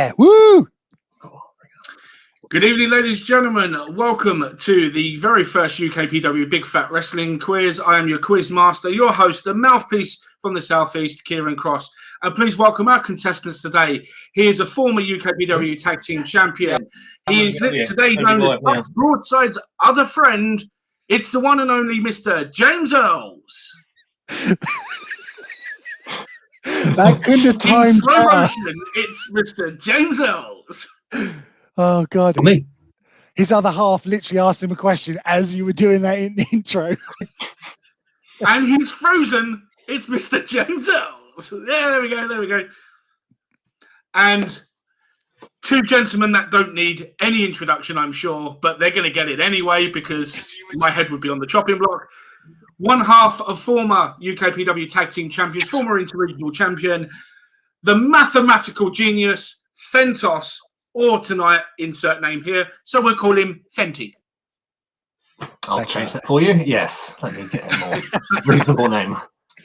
Yeah. Woo! Good evening, ladies and gentlemen. Welcome to the very first UKPW Big Fat Wrestling Quiz. I am your quiz master, your host, the mouthpiece from the Southeast, Kieran Cross. And please welcome our contestants today. He is a former UKPW Tag Team Champion. He is today known as Buff Broadside's other friend. It's the one and only Mr. James Earls. That couldn't have timed in slow better. motion, it's Mr. James Earls. Oh, God. Me. His other half literally asked him a question as you were doing that intro. And he's frozen. It's Mr. James Earls. Yeah, there we go. And two gentlemen that don't need any introduction, I'm sure, but they're going to get it anyway because my head would be on the chopping block. One half of former UKPW Tag Team Champions, former Interregional Champion, the mathematical genius, Fentos, or tonight, insert name here, so we'll call him Fenty. I'll change that for you. Yes, let me get a more reasonable name.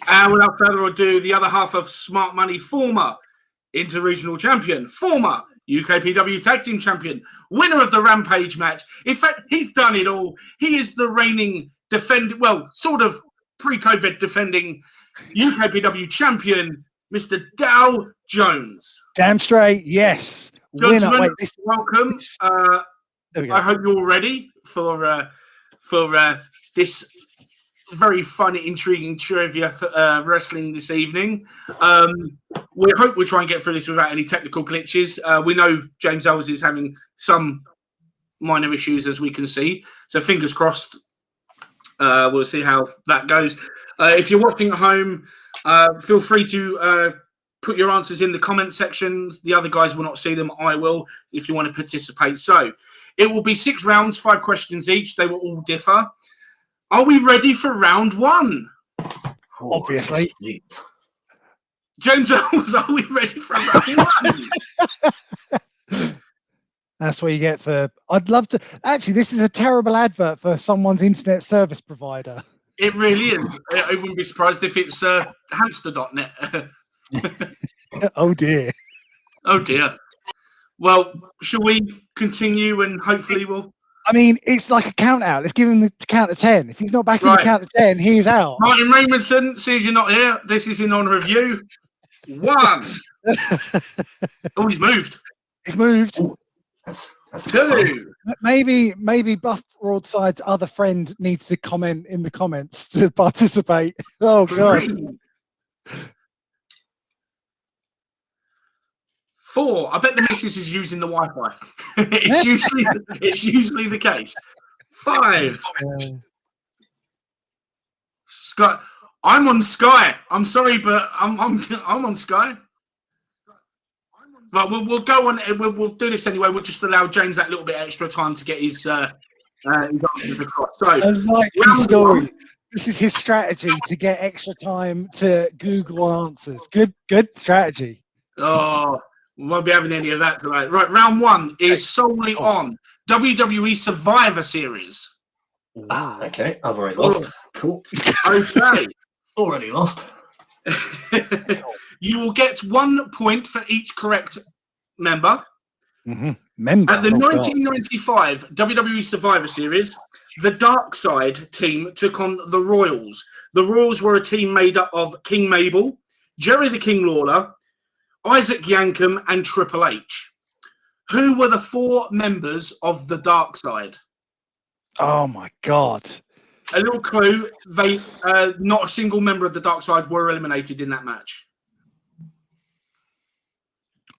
And without further ado, the other half of Smart Money, former Interregional Champion, former UKPW Tag Team Champion, winner of the Rampage match. In fact, he's done it all. He is the reigning sort of pre-COVID defending UKPW Champion, Mr. Dow Jones. Damn straight, yes. Gentlemen, Winner. welcome. There we go. I hope you're ready for this very fun, intriguing trivia for wrestling this evening. We hope we try and get through this without any technical glitches. We know James Ells is having some minor issues, as we can see. So fingers crossed. We'll see how that goes. If you're watching at home, feel free to put your answers in the comment sections. The other guys will not see them. I will, if you want to participate. So it will be 6 rounds, 5 questions each. They will all differ. Are we ready for round 1? Obviously. James Earls, are we ready for round 1? That's what you get for... I'd love to... Actually, this is a terrible advert for someone's internet service provider. It really is. I wouldn't be surprised if it's hamster.net. Oh, dear. Oh, dear. Well, shall we continue and hopefully we'll... I mean, it's like a count out. Let's give him the count of 10. If he's not back in the count of 10, he's out. Martin Raymondson, seeing you're not here, this is in honour of you. 1. Oh, he's moved. He's moved. That's 2. Maybe Buff Broadside's other friend needs to comment in the comments to participate. Oh, God. 3. 4. I bet the missus is using the Wi-Fi. it's usually the case. 5. Sky. I'm on Sky. I'm sorry, but I'm on Sky. Right, we'll go on. We'll do this anyway. We'll just allow James that little bit extra time to get his answers across. So, I like his story. This is his strategy to get extra time to Google answers. Good strategy. Oh, we won't be having any of that tonight. Right, round 1 is solely on WWE Survivor Series. Okay, I've already lost. Cool. Okay. Already lost. You will get 1 point for each correct member. Mm-hmm. At the 1995 WWE Survivor Series, the Dark Side team took on the Royals. The Royals were a team made up of King Mabel, Jerry the King Lawler, Isaac Yankem, and Triple H. Who were the 4 members of the Dark Side? Oh, my God. A little clue, they not a single member of the Dark Side were eliminated in that match.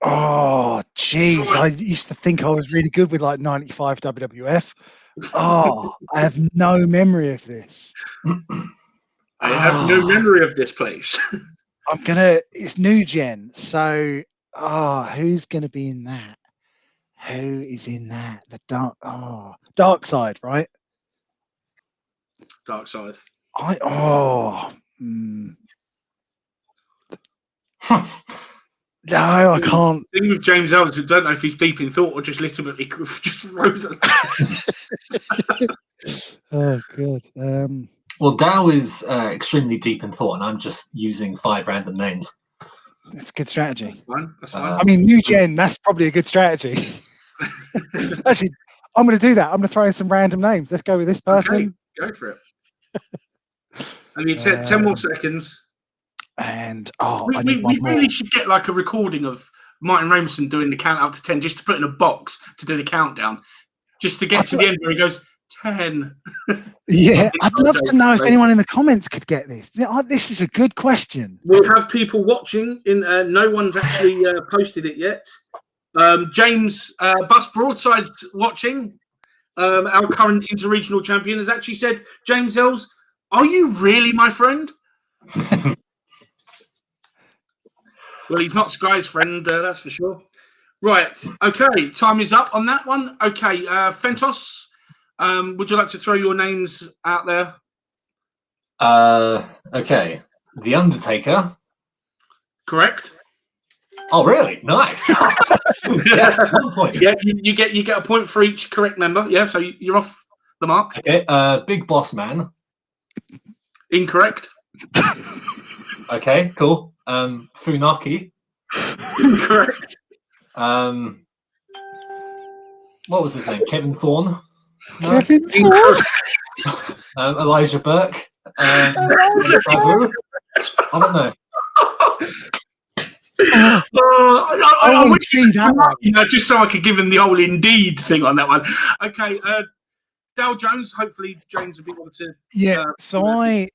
Oh, jeez. I used to think I was really good with like 95 WWF. Oh, I have no memory of this. I have no memory of this place. It's new gen. So, who's going to be in that? Who is in that? The Dark Side, right? Dark Side. No, I can't. The thing with James Ellis, I don't know if he's deep in thought or just literally just frozen. Oh, good. Well, Dow is extremely deep in thought, and I'm just using 5 random names. That's a good strategy. That's fine. I mean, new gen, that's probably a good strategy. Actually, I'm going to do that. I'm going to throw in some random names. Let's go with this person. Okay, go for it. And you 10 more seconds. And we really should get like a recording of Martin Rameson doing the count up to 10, just to put in a box to do the countdown, just to get to the end where he goes 10. Yeah, I'd love to know if anyone in the comments could get this. This is a good question. We have people watching. No one's actually posted it yet. James Bus Broadside's watching. Our current interregional champion has actually said, James Ells, are you really my friend? Well, he's not Sky's friend, that's for sure. Right. Okay. Time is up on that one. Okay. Fentos, would you like to throw your names out there? Okay. The Undertaker. Correct. Oh, really? Nice. Yes, 1 point. Yeah, you get a point for each correct member. Yeah, so you're off the mark. Okay. Big Boss Man. Incorrect. Okay, cool. Funaki. Incorrect. What was his name? Kevin Thorne. Kevin Thorne. Elijah Burke. Sabu. I don't know. I would would see that one. Just so I could give him the old Indeed thing on that one. Okay, Dale Jones. Hopefully, James will be able to. Yeah. So I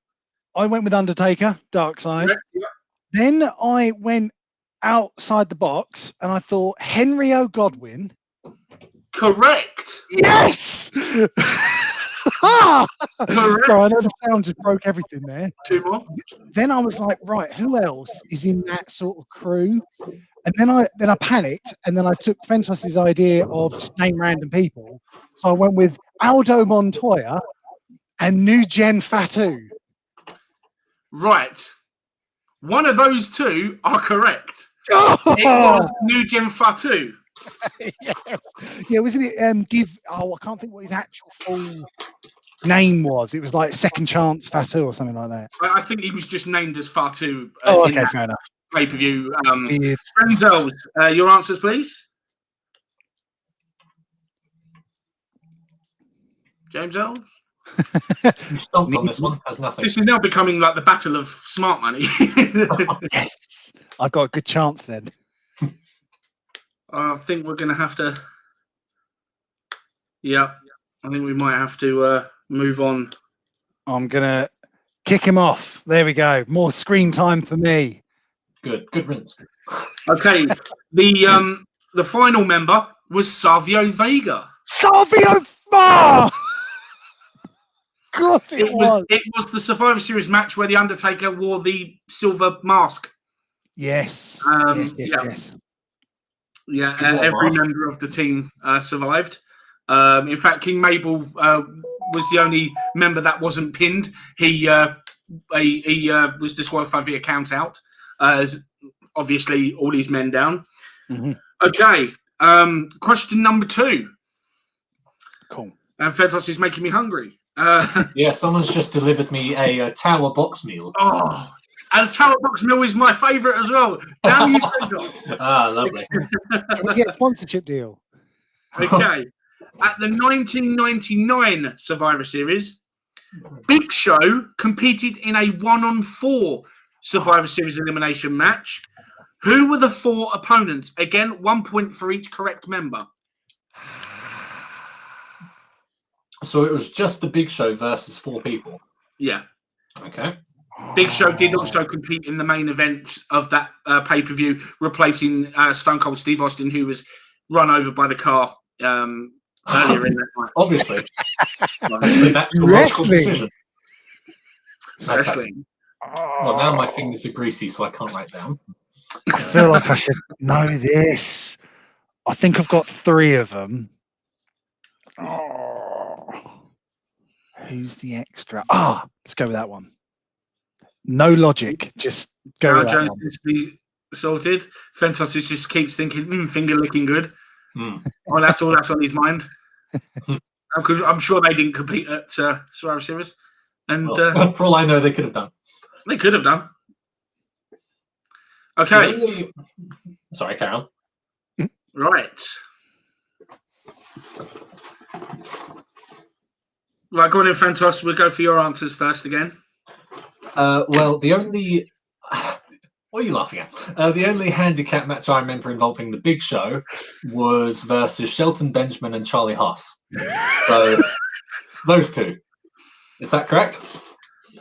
went with Undertaker, Dark Side. Yeah. Then I went outside the box and I thought Henry O'Godwin. Correct. Yes. Correct. So I know the sound just broke everything there. 2 more. Then I was like, right, who else is in that sort of crew? And then I panicked, and then I took Fentos's idea of just name random people. So I went with Aldo Montoya and New Gen Fatu. Right. One of those two are correct. Oh! It was New Gen Fatu. Yes. Yeah, wasn't it? I can't think what his actual full name was. It was like Second Chance Fatu or something like that. I think he was just named as Fatu. Okay, fair enough. Pay-per-view. Renzel, your answers, please. James Ells? You stomped on this one. Has nothing. This is now becoming like the battle of smart money. Yes, I got a good chance then. I think we're going to have to. Yeah, I think we might have to move on. I'm gonna kick him off. There we go. More screen time for me. Good rinse. Okay, the final member was Savio Vega. Savio Vega. Of course it was. It was the Survivor Series match where the Undertaker wore the silver mask. Yes. Yes. Yeah, every member of the team survived. In fact, King Mabel was the only member that wasn't pinned. He was disqualified via count out, as obviously all these men down. Mm-hmm. Okay, question number 2. Cool. And Fentos is making me hungry. Yeah, someone's just delivered me a tower box meal. Oh, and Tower Box Mill is my favourite as well. Damn you, Fentos. Lovely. Can we get a sponsorship deal? Okay. At the 1999 Survivor Series, Big Show competed in a 1-on-4 Survivor Series elimination match. Who were the 4 opponents? Again, 1 point for each correct member. So it was just the Big Show versus 4 people. Yeah. Okay. Big Show did also compete in the main event of that pay-per-view, replacing Stone Cold Steve Austin, who was run over by the car earlier in that night. Obviously. That's a logical decision. Wrestling. Well, now my fingers are greasy, so I can't write down. I feel like I should know this. I think I've got 3 of them. Oh, who's the extra? Let's go with that one. No logic, just go with that Jones one. is to be sorted. Fentos just keeps thinking, finger looking good. Oh, that's all that's on his mind. Because I'm sure they didn't compete at Survivor Series. And for all I know, they could have done. They could have done. Okay. Sorry, Carol. Right. Right, go on in, Fantos. We'll go for your answers first again. Well, the only... What are you laughing at? The only handicap match I remember involving the Big Show was versus Shelton Benjamin and Charlie Haas. So, those two. Is that correct?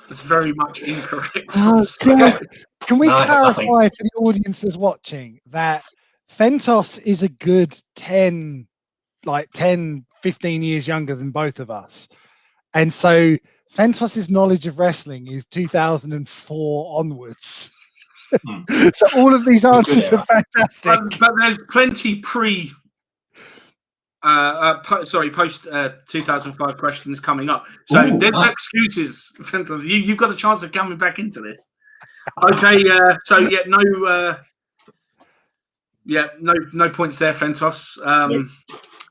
That's very much incorrect. Oh, Okay. Can we No, I have clarify for the audience that's watching that Fentos is a good 10, 15 years younger than both of us. And so Fentos's knowledge of wrestling is 2004 onwards. So all of these answers are fantastic. But there's plenty post 2005 questions coming up. So there's no excuses. You've got a chance of coming back into this. Okay, no points there, Fentos.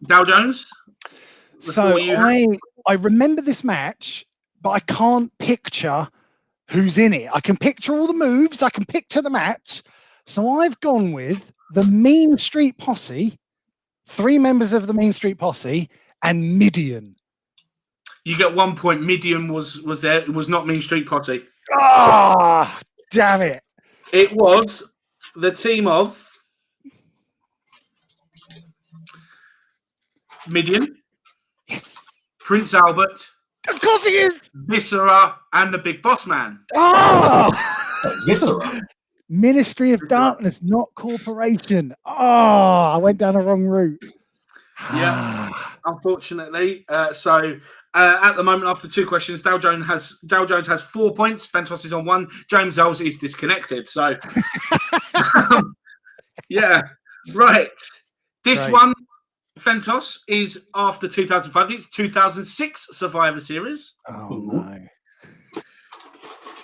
Dow Jones. So I remember this match, but I can't picture who's in it. I can picture all the moves. I can picture the match. So I've gone with the Mean Street Posse, 3 members of the Mean Street Posse, and Midian. You get 1 point. Midian was there. It was not Mean Street Posse. Ah, damn it. It was the team of Midian, yes, Prince Albert, of course he is, Viscera, and the Big Boss Man. Oh, Viscera. Ministry of Darkness, not Corporation. Oh, I went down a wrong route. Yeah, unfortunately. So at the moment, after 2 questions, Dow Jones has 4 points. Fentos is on 1. James Ells is disconnected. So yeah, right. This one, Fentos, is after 2005. It's 2006 Survivor Series. Oh no.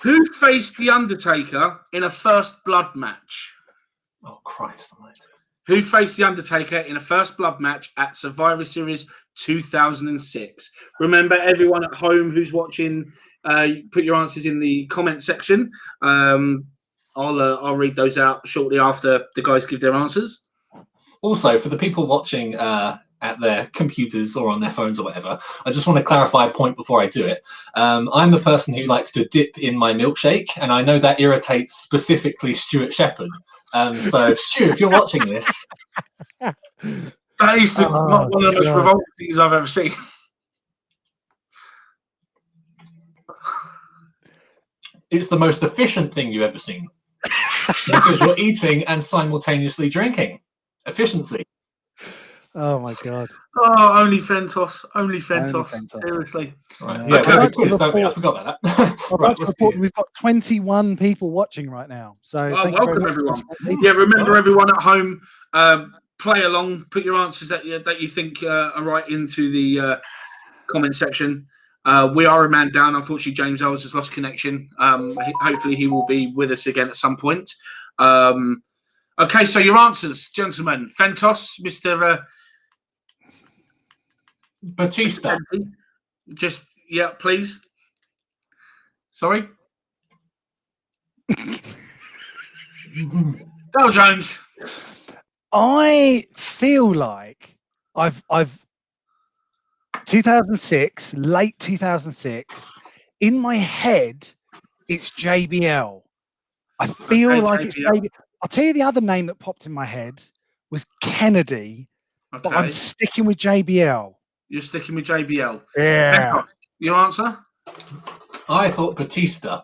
Who faced The Undertaker in a First Blood match? Oh, Christ almighty. Who faced The Undertaker in a First Blood match at Survivor Series 2006? Remember, everyone at home who's watching, put your answers in the comment section. I'll read those out shortly after the guys give their answers. Also, for the people watching at their computers or on their phones or whatever, I just want to clarify a point before I do it. I'm the person who likes to dip in my milkshake, and I know that irritates specifically Stuart Shepherd. So, Stu, if you're watching this... That is not one of the most revolting things I've ever seen. It's the most efficient thing you've ever seen. Because you're eating and simultaneously drinking. Efficiency. Oh my god. Oh, only Fentos. Only Fentos. Seriously. Right. Yeah, okay. I forgot about that. We've got 21 people watching right now. So welcome everyone. Yeah, remember everyone at home, play along, put your answers that you think are right into the comment section. We are a man down. Unfortunately, James Ells has lost connection. Hopefully he will be with us again at some point. Okay, so your answers, gentlemen. Fentos, Mr. Batista. Just, please. Sorry? Dow Jones. I feel like I've 2006, late 2006, in my head, it's JBL. I feel like it's JBL. I'll tell you the other name that popped in my head was Kennedy, but I'm sticking with JBL. You're sticking with JBL. Yeah. Your answer? I thought Batista.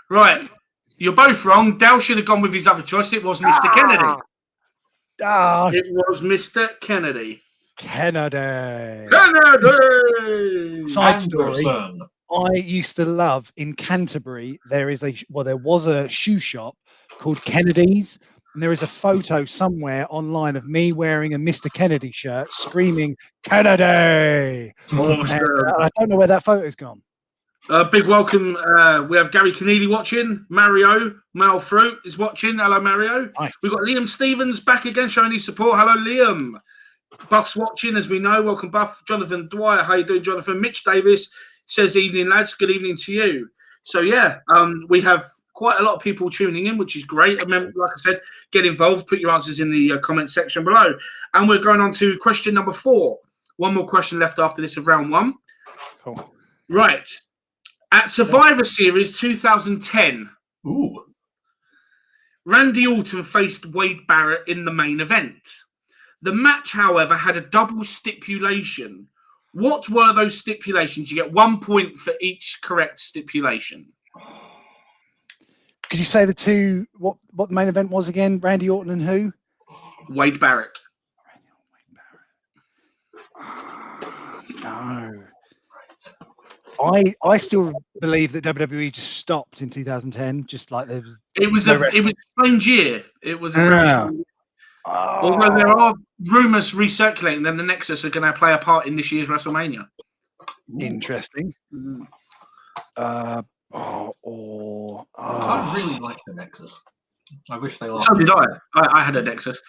Right. You're both wrong. Dal should have gone with his other choice. It was Mr. Kennedy. It was Mr. Kennedy. Kennedy. Side story. I used to love in Canterbury. There was a shoe shop called Kennedy's, and there is a photo somewhere online of me wearing a Mr. Kennedy shirt, screaming "Kennedy!" I don't know where that photo's gone. Big welcome. We have Gary Keneally watching. Mario Malfruit is watching. Hello, Mario. Nice. We've got Liam Stevens back again, showing his support. Hello, Liam. Buff's watching, as we know. Welcome, Buff. Jonathan Dwyer. How you doing, Jonathan? Mitch Davis says, evening, lads. Good evening to you. So yeah, we have quite a lot of people tuning in, which is great. Remember, like I said, get involved. Put your answers in the comment section below. And we're going on to question number 4. One more question left after this of round 1. Cool. Right. At Survivor Series 2010, Randy Orton faced Wade Barrett in the main event. The match, however, had a double stipulation. What were those stipulations? You get 1 point for each correct stipulation. Could you say the two, what the main event was again? Randy Orton and who? Wade Barrett. No. I still believe that WWE just stopped in 2010, just like there was. It was a strange year. It was a very strange year. Although there are rumours recirculating, then the Nexus are going to play a part in this year's WrestleMania. Interesting. I really like the Nexus. I wish they lasted. So did I. I had a Nexus.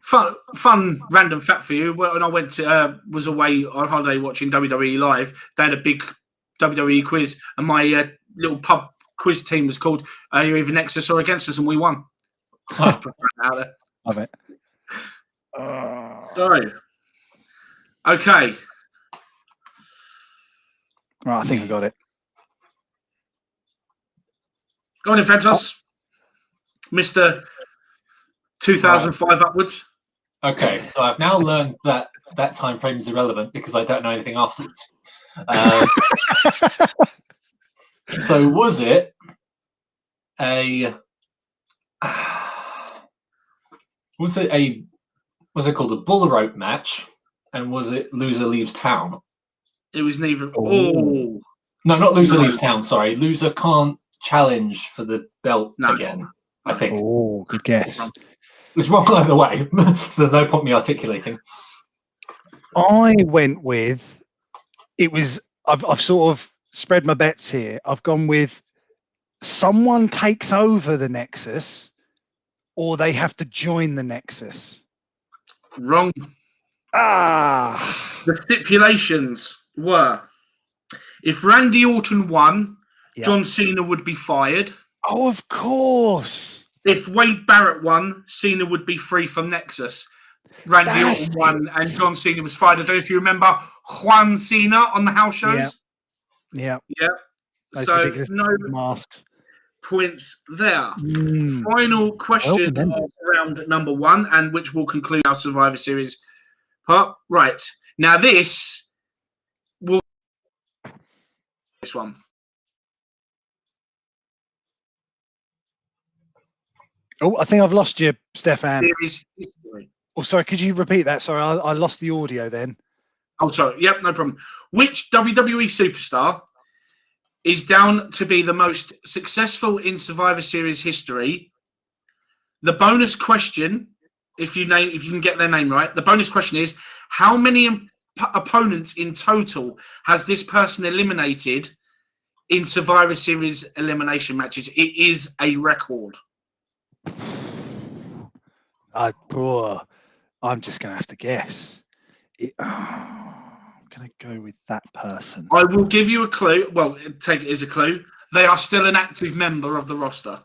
Fun random fact for you. When I went to, was away on holiday watching WWE Live, they had a big WWE quiz, and my little pub quiz team was called "You're either Nexus or against us," and we won. Out there. Love it. Sorry. Okay. Right, I think I got it. Go on in, Fantos. Mr. 2005 upwards. Okay, so I've now learned that time frame is irrelevant because I don't know anything afterwards. So was it called a bull rope match, and was it loser leaves town? It was neither. Oh. No, not loser leaves town. Sorry, loser can't challenge for the belt again. I think. Oh, good guess. It's wrong either way, so there's no point me articulating. I went with I've sort of spread my bets here. I've gone with someone takes over the Nexus, or they have to join the Nexus. Wrong. The stipulations were: if Randy Orton won, John Cena would be fired. Oh, of course. If Wade Barrett won, Cena would be free from Nexus. Randy Orton won, and John Cena was fired. I don't know if you remember Juan Cena on the house shows. Yeah. So no masks. Points there. Final question of round number 1, and which will conclude our Survivor Series part. Right. Now this one. Oh, I think I've lost you, Stefan. Series history. Oh, sorry. Could you repeat that? Sorry, I lost the audio then. Oh, sorry. Yep, no problem. Which WWE superstar is down to be the most successful in Survivor Series history? The bonus question, if you can get their name right, the bonus question is: how many opponents in total has this person eliminated in Survivor Series elimination matches? It is a record. I'm just going to have to guess. I'm going to go with that person. I will give you a clue. Well, take it as a clue. They are still an active member of the roster.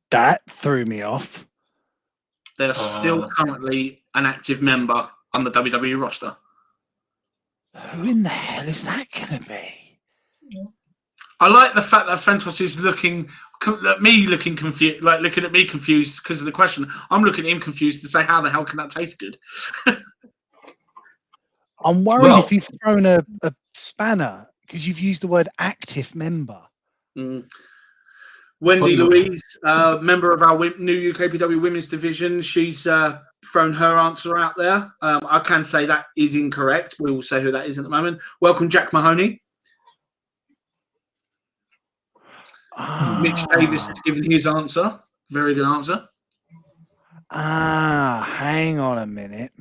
That threw me off. They are still currently an active member on the WWE roster. Who in the hell is that going to be? I like the fact that Fentos is looking confused, like looking at me confused because of the question. I'm looking at him confused to say, how the hell can that taste good? I'm worried if you've thrown a spanner because you've used the word active member. Wendy Louise, member of our new UKPW women's division, she's thrown her answer out there. I can say that is incorrect. We will say who that is at the moment. Welcome, Jack Mahoney. Mitch Davis has given his answer. Very good answer. Hang on a minute.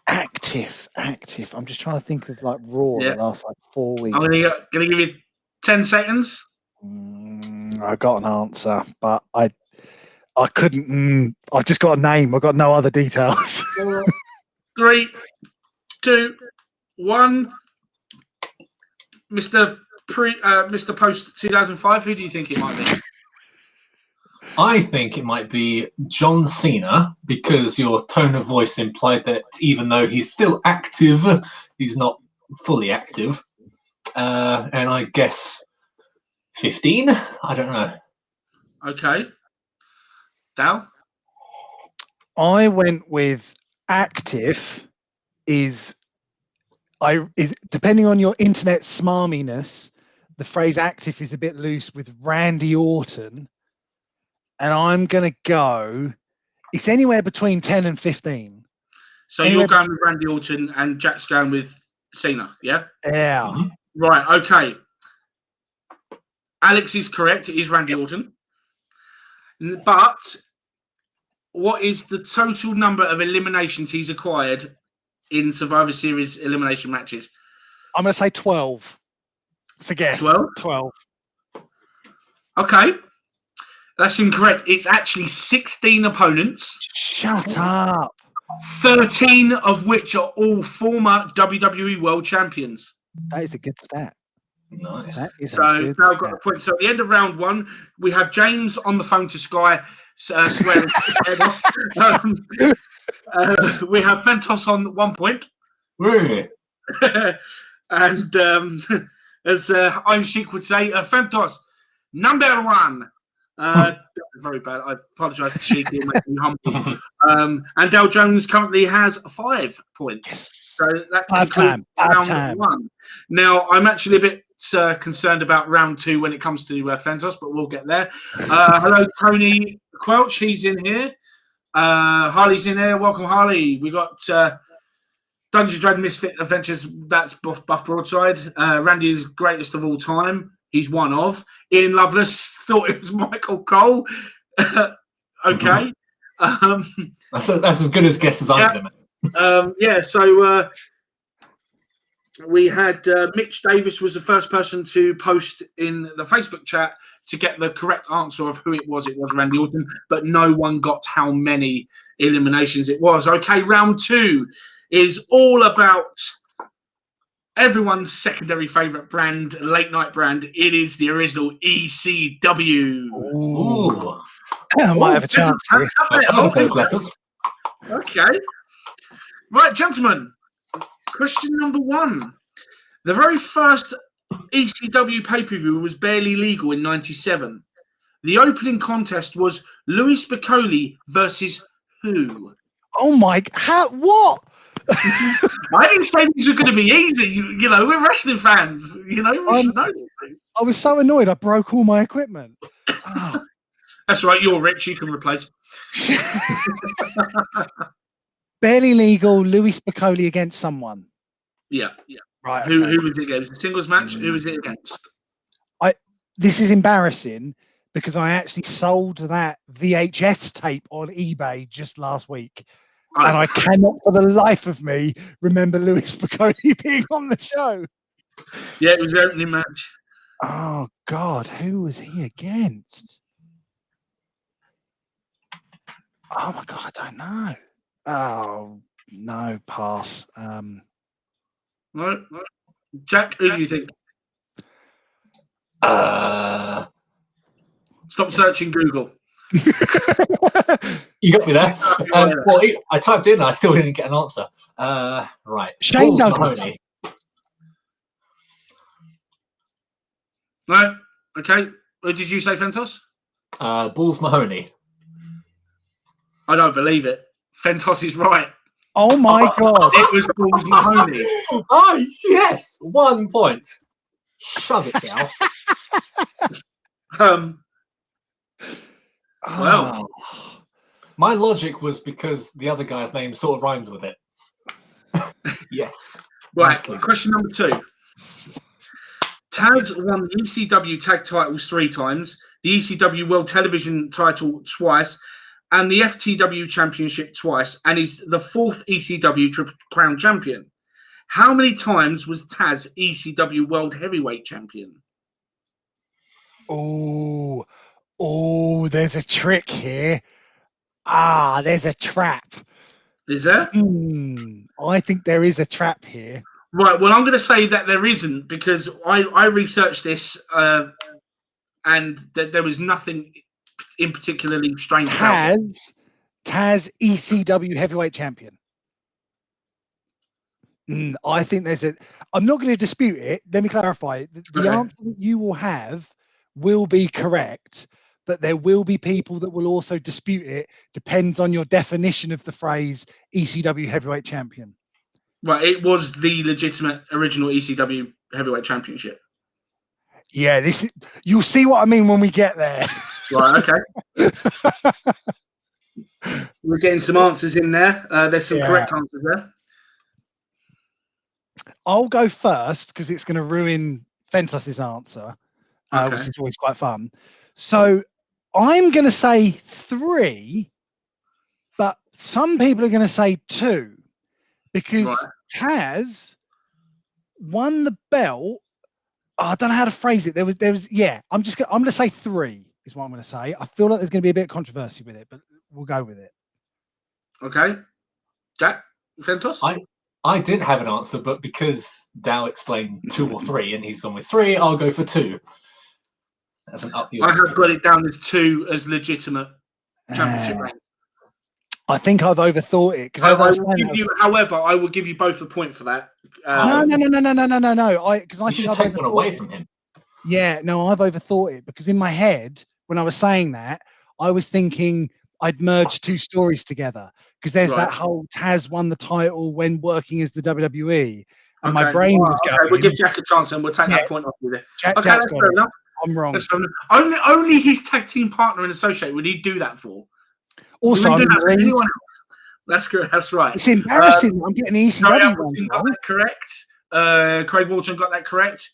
Active. I'm just trying to think of like Raw the last like 4 weeks. I'm gonna give you 10 seconds. I got an answer, but I couldn't. I just got a name. I got no other details. 3, 2, 1. Mr. Mr. Post 2005. Who do you think it might be? I think it might be John Cena, because your tone of voice implied that even though he's still active, he's not fully active. And I guess 15? I don't know. Okay. Dal? I went with active is depending on your internet smarminess, the phrase active is a bit loose with Randy Orton. And I'm going to go, it's anywhere between 10 and 15. So you're going with Randy Orton and Jack's going with Cena, yeah? Yeah. Mm-hmm. Right, okay. Alex is correct. It is Randy Orton. But what is the total number of eliminations he's acquired in Survivor Series elimination matches? I'm going to say 12. It's a guess. 12? Okay. That's incorrect. It's actually 16 opponents. Shut up. 13 of which are all former WWE World Champions. That is a good stat. Nice. That is So now I've got the point. So at the end of round 1, we have James on the phone to Sky swearing his head off. We have Fentos on 1 point. Really? And as Iron Sheik would say, Fentos, number 1. Very bad. I apologise to Sheik. He'll make me humble. And Dale Jones currently has 5 points. So that concludes round 1. Now, I'm actually a bit concerned about round 2 when it comes to Fentos, but we'll get there. Hello, Tony Quelch. He's in here. Harley's in here. Welcome, Harley. We got Dungeons & Dragons Misfit Adventures. That's Buff Broadside. Randy is greatest of all time. He's one of. Ian Lovelace thought it was Michael Cole. Okay. That's as good as guess as I can imagine. So we had Mitch Davis was the first person to post in the Facebook chat to get the correct answer of who it was. It was Randy Orton, but no one got how many eliminations it was. Okay, round 2 is all about everyone's secondary favorite brand, late night brand. It is the original ECW. Ooh. I might have a chance. Those letters. Okay. Right, gentlemen. Question number 1. The very first ECW pay-per-view was barely legal in 97. The opening contest was Louis Spicolli versus who? Oh my, what? I didn't say these were going to be easy. You know, we're wrestling fans. You know, we should know these things. I was so annoyed I broke all my equipment. Oh. That's right, you're rich, you can replace. Barely legal, Louis Spicolli against someone. Yeah. Right. Who was it against? A singles match? Who was it against? This is embarrassing because I actually sold that VHS tape on eBay just last week. And I cannot for the life of me remember Louis Spicolli being on the show. Yeah, it was the opening match. Oh, God. Who was he against? Oh, my God. I don't know. Oh, no. Pass. No. Jack, who do you think? Stop searching Google. You got me there. Well, I typed in and I still didn't get an answer. Right. Shane Douglas. No? Okay. What did you say, Fentos? Balls Mahoney. I don't believe it. Fentos is right. Oh, my God. It was Balls Mahoney. Oh, yes. 1 point. Shove it down. Well, my logic was because the other guy's name sort of rhymed with it. Yes. Right. Nicely. Question number 2. Taz won the ECW tag titles 3 times, the ECW World Television title twice, and the FTW Championship twice, and is the 4th ECW Triple Crown champion. How many times was Taz ECW World Heavyweight Champion? Oh, there's a trick here. There's a trap. Is there? I think there is a trap here. Right. Well, I'm going to say that there isn't because I researched this and there was nothing in particularly strange about it. Taz ECW heavyweight champion. I think there's a. I'm not going to dispute it. Let me clarify. The answer that you will have will be correct, but there will be people that will also dispute it. Depends on your definition of the phrase ECW heavyweight champion. Right. It was the legitimate original ECW heavyweight championship. Yeah, you'll see what I mean when we get there. Right. Okay. We're getting some answers in there. There's some correct answers there. I'll go first because it's going to ruin Fentos's answer, which is always quite fun. So I'm going to say 3, but some people are going to say 2 because Taz won the belt. I don't know how to phrase it. There was. I'm going to say 3 is what I'm going to say. I feel like there's going to be a bit of controversy with it, but we'll go with it. Okay, Jack Fentos. I did have an answer, but because Dow explained 2 or 3, and he's gone with 3, I'll go for 2. That's an up. I have got it down as 2 as legitimate championship rank. I think I've overthought it because however, I will give you both a point for that. No. Because I think I've take one away from him. Yeah, no, I've overthought it because in my head, when I was saying that, I was thinking I'd merge 2 stories together because there's that whole Taz won the title when working as the WWE, and my brain was going. We'll give Jack a chance and we'll take that point off with it. Jack's got fair enough. I'm wrong. Only his tag team partner and associate would he do that for. Also, that's correct. That's right. It's embarrassing. I'm getting the ECW one got that correct. Craig Walton got that correct.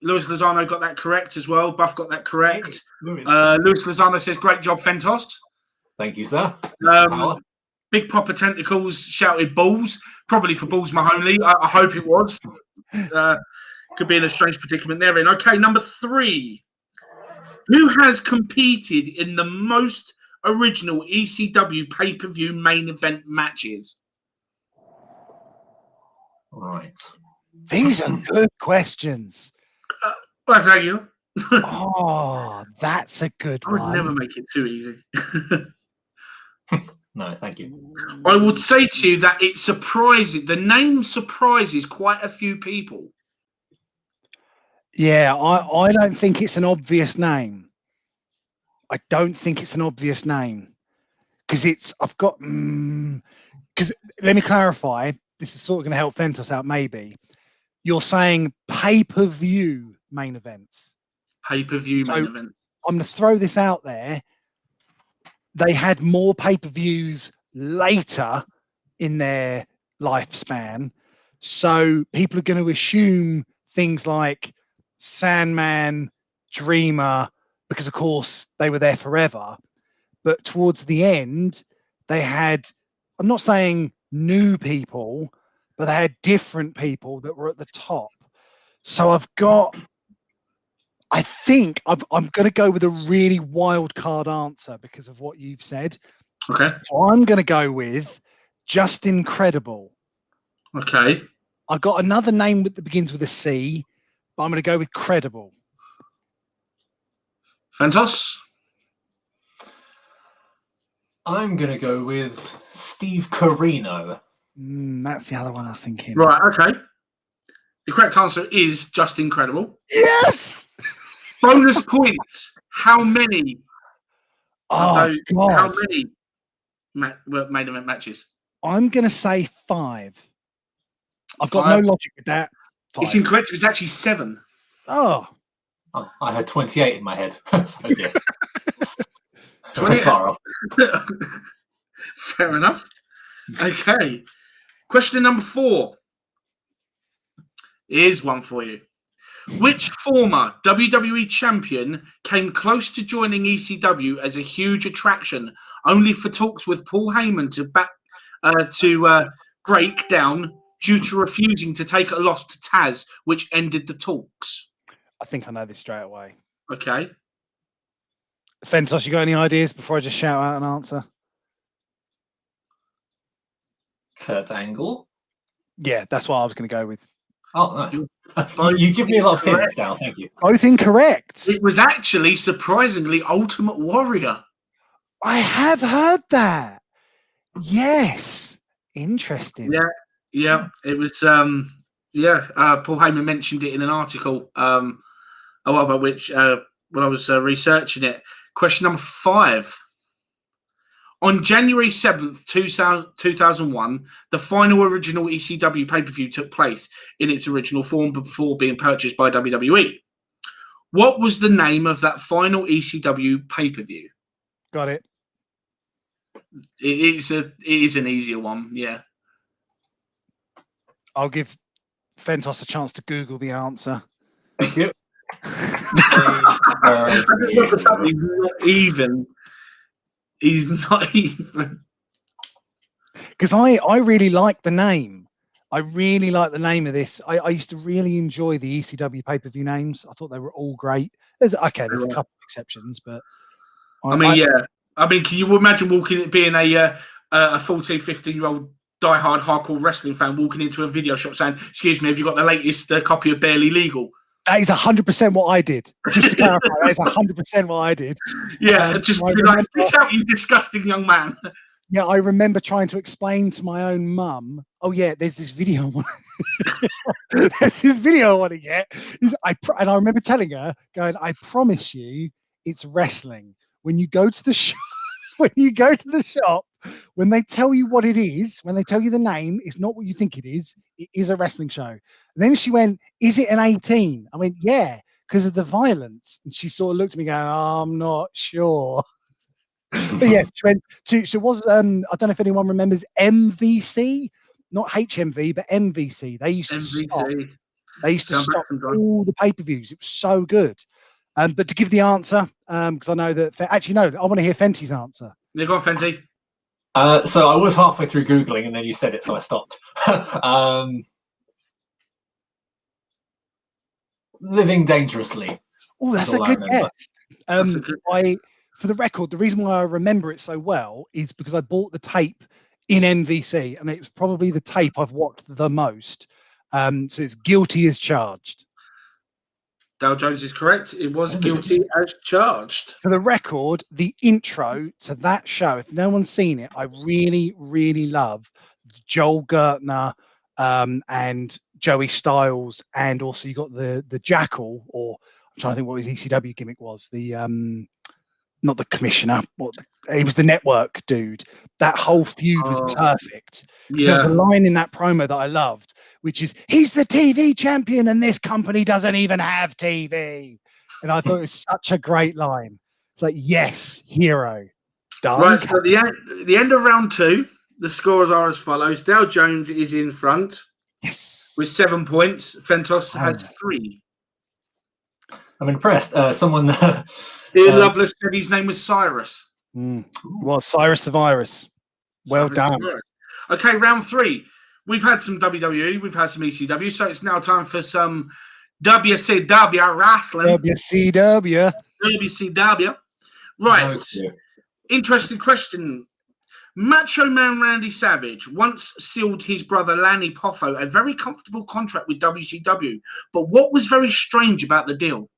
Luis Lozano got that correct as well. Buff got that correct. Luis Lozano says, "Great job, Fentos." Thank you, sir. Big Papa Tentacles shouted balls, probably for Balls Mahoney. I hope it was. Could be in a strange predicament there. Okay, number 3. Who has competed in the most original ECW pay-per-view main event matches? All right. These are good questions. Well, thank you. Oh, that's a good one. I would never make it too easy. No, thank you. I would say to you that it surprises. The name surprises quite a few people. Yeah, I don't think it's an obvious name. I don't think it's an obvious name because because let me clarify. This is sort of going to help Fentos out. Maybe you're saying pay-per-view main events. Pay-per-view main event. I'm going to throw this out there. They had more pay-per-views later in their lifespan, so people are going to assume things like Sandman, Dreamer, because of course they were there forever. But towards the end, they had, I'm not saying new people, but they had different people that were at the top. So I think I'm going to go with a really wild card answer because of what you've said. Okay. So I'm going to go with Just Incredible. Okay. I got another name that begins with a C, but I'm going to go with Credible. Fentos? I'm going to go with Steve Corino. That's the other one I was thinking. Right, okay. The correct answer is Just Incredible. Yes! Bonus points. How many? God. How many main event matches? I'm going to say 5. I've got no logic with that. 5. It's incorrect. It's actually 7. Oh, I had 28 in my head. Oh dear. Very far off. Fair enough. Okay. Question number 4. Here's one for you. Which former WWE champion came close to joining ECW as a huge attraction, only for talks with Paul Heyman to break down due to refusing to take a loss to Taz, which ended the talks? I think I know this straight away. Okay. Fentos, you got any ideas before I just shout out an answer? Kurt Angle. Yeah, that's what I was going to go with. Oh, nice. You give me a lot of hints now. Thank you. Both incorrect. It was actually surprisingly Ultimate Warrior. I have heard that. Yes. Interesting. Yeah. It was. Paul Heyman mentioned it in an article. A while about which when I was researching it. Question number 5. On January 7th, 2001, the final original ECW pay-per-view took place in its original form before being purchased by WWE. What was the name of that final ECW pay-per-view? Got it. It is an easier one, yeah. I'll give Fentos a chance to Google the answer. Thank you. I just love the fact he's not even. Because I really like the name. I really like the name of this. I used to really enjoy the ECW pay-per-view names. I thought they were all great. There's a couple of exceptions, but I mean, can you imagine being a 14, 15-year-old diehard hardcore wrestling fan walking into a video shop saying, "Excuse me, have you got the latest copy of Barely Legal?" That is 100% what I did. Just to clarify, that is 100% what I did. Yeah, just be like, "Get out, you disgusting young man." Yeah, I remember trying to explain to my own mum, "Oh yeah, there's this video. There's this video I want to get." And I remember telling her, "Going, I promise you, it's wrestling. When you go to the shop, when they tell you what it is, when they tell you the name, it's not what you think it is. It is a wrestling show." And then she went, "Is it an 18?" I went, "Yeah, because of the violence." And she sort of looked at me going, "Oh, I'm not sure." But yeah, she went to, so it was, I don't know if anyone remembers MVC, not HMV, but MVC. They used to stop all the pay-per-views. It was so good. But to give the answer, because I know that, actually, no, I want to hear Fenty's answer. Yeah, go on, Fenty. So I was halfway through Googling and then you said it, so I stopped. Living Dangerously. Oh, that's a good guess. For the record, the reason why I remember it so well is because I bought the tape in MVC, and it was probably the tape I've watched the most. So it's Guilty as Charged. Dale Jones is correct. It was Guilty as Charged. For the record, the intro to that show, if no one's seen it, I really, really love Joel Gertner and Joey Styles, and also you got the Jackal, or I'm trying to think what his ECW gimmick was. Not the commissioner, he was the network dude. That whole feud was perfect. Yeah. There was a line in that promo that I loved, which is, "He's the TV champion and this company doesn't even have TV." And I thought it was such a great line. It's like, yes, hero. Done. Right, so the end of round 2, the scores are as follows. Dale Jones is in front. Yes. With 7 points. Fentos has 3. I'm impressed. Someone... Ian Loveless said his name was Cyrus. Well, Cyrus the Virus. Well done. Okay, round 3. We've had some WWE, we've had some ECW, so it's now time for some WCW wrestling. WCW. Right. Interesting question. Macho Man Randy Savage once sealed his brother Lanny Poffo a very comfortable contract with WCW, but what was very strange about the deal?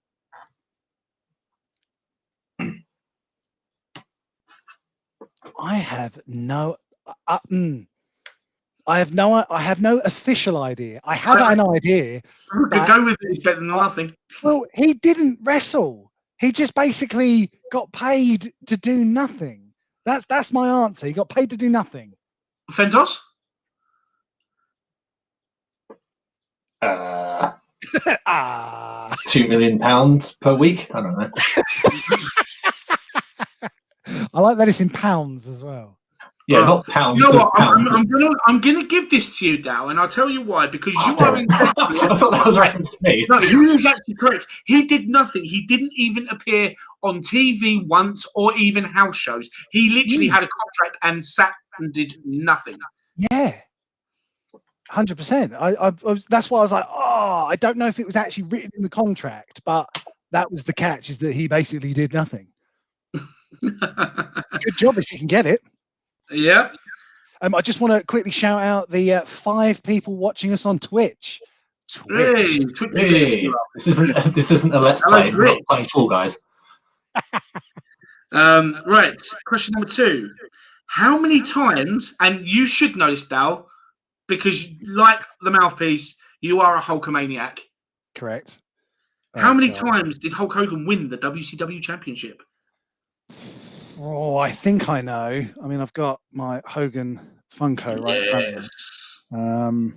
I have no official idea. I have an idea. We could go with it. It's better than nothing. Well, he didn't wrestle. He just basically got paid to do nothing. That's my answer. He got paid to do nothing. Fentos? £2 million per week. I don't know. I like that it's in pounds as well. Yeah, not pounds. You know what? I'm gonna give this to you, Dow, and I'll tell you why. Because you are I thought that was reference to me. No, he was actually correct. He did nothing. He didn't even appear on TV once, or even house shows. He literally had a contract and sat and did nothing. Yeah, 100%. That's why I was like, I don't know if it was actually written in the contract, but that was the catch: is that he basically did nothing. Good job if you can get it. Yeah. I just want to quickly shout out the 5 people watching us on Twitch. Hey, Twitch is Hey, this isn't a let's Hello, play. We're not playing Fall Guys. Right, question number 2. How many times, and you should know this, Dal, because like the mouthpiece, you are a Hulkamaniac. Correct. How many times did Hulk Hogan win the WCW Championship? Oh, I think I know. I mean, I've got my Hogan Funko right in front of me.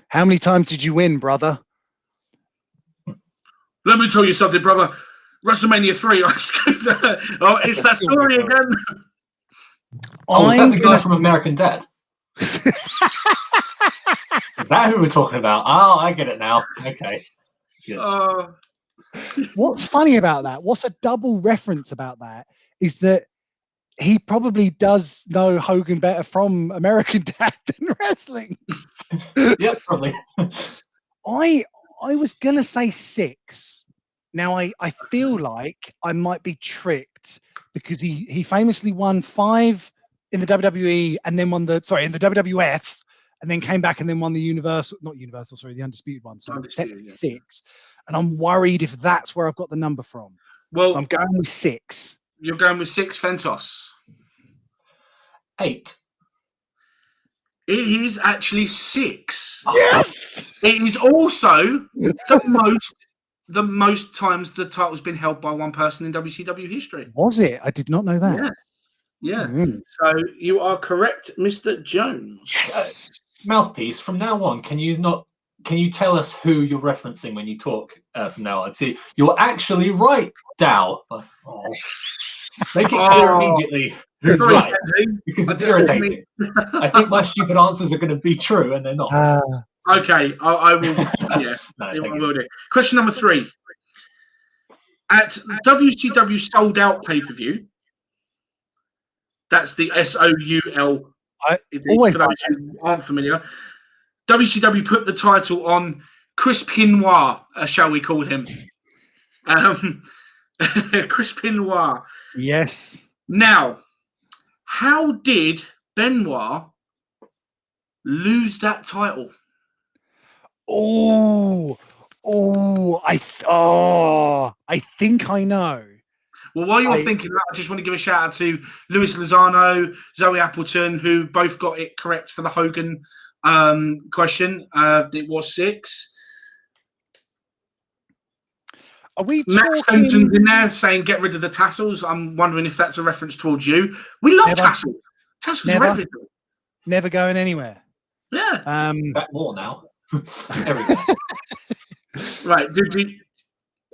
How many times did you win, brother? Let me tell you something, brother. WrestleMania 3. Oh, it's that story again. Oh, is that the guy from American Dad? Is that who we're talking about? Oh, I get it now. Okay. Good. What's funny about that? What's a double reference about that? Is that he probably does know Hogan better from American Dad than wrestling. Yeah, probably. I was gonna say 6. Now I feel like I might be tricked because he famously won 5 in the WWE and then won in the WWF and then came back and then won the the Undisputed one. So technically 6. And I'm worried if that's where I've got the number from. Well, so I'm going with 6. You're going with 6, Fentos. 8. It is actually 6. Yes. It is also the most times the title's been held by one person in WCW history. Was it? I did not know that. Yeah. So you are correct, Mr. Jones. Yes. Mouthpiece. From now on, can you tell us who you're referencing when you talk from now on? See, you're actually right, Dow. Oh. Make it clear immediately who's right, because it's irritating. I think my stupid answers are going to be true, and they're not. Okay, I will. Yeah, I will do. Question number 3. At WCW Sold Out pay-per-view, that's the SOUL. For those who aren't familiar, WCW put the title on Chris Pinoir, shall we call him? Chris Pinoir. Yes. Now, how did Benoit lose that title? I think I know. Well, while you're thinking that, I just want to give a shout out to Louis Lozano, Zoe Appleton, who both got it correct for the Hogan question. It was 6. Are we Max Fenton's in there saying get rid of the tassels. I'm wondering if that's a reference towards you. We love tassels. Tassels are everything. Never going anywhere. Yeah. Back more now. Everything. Right.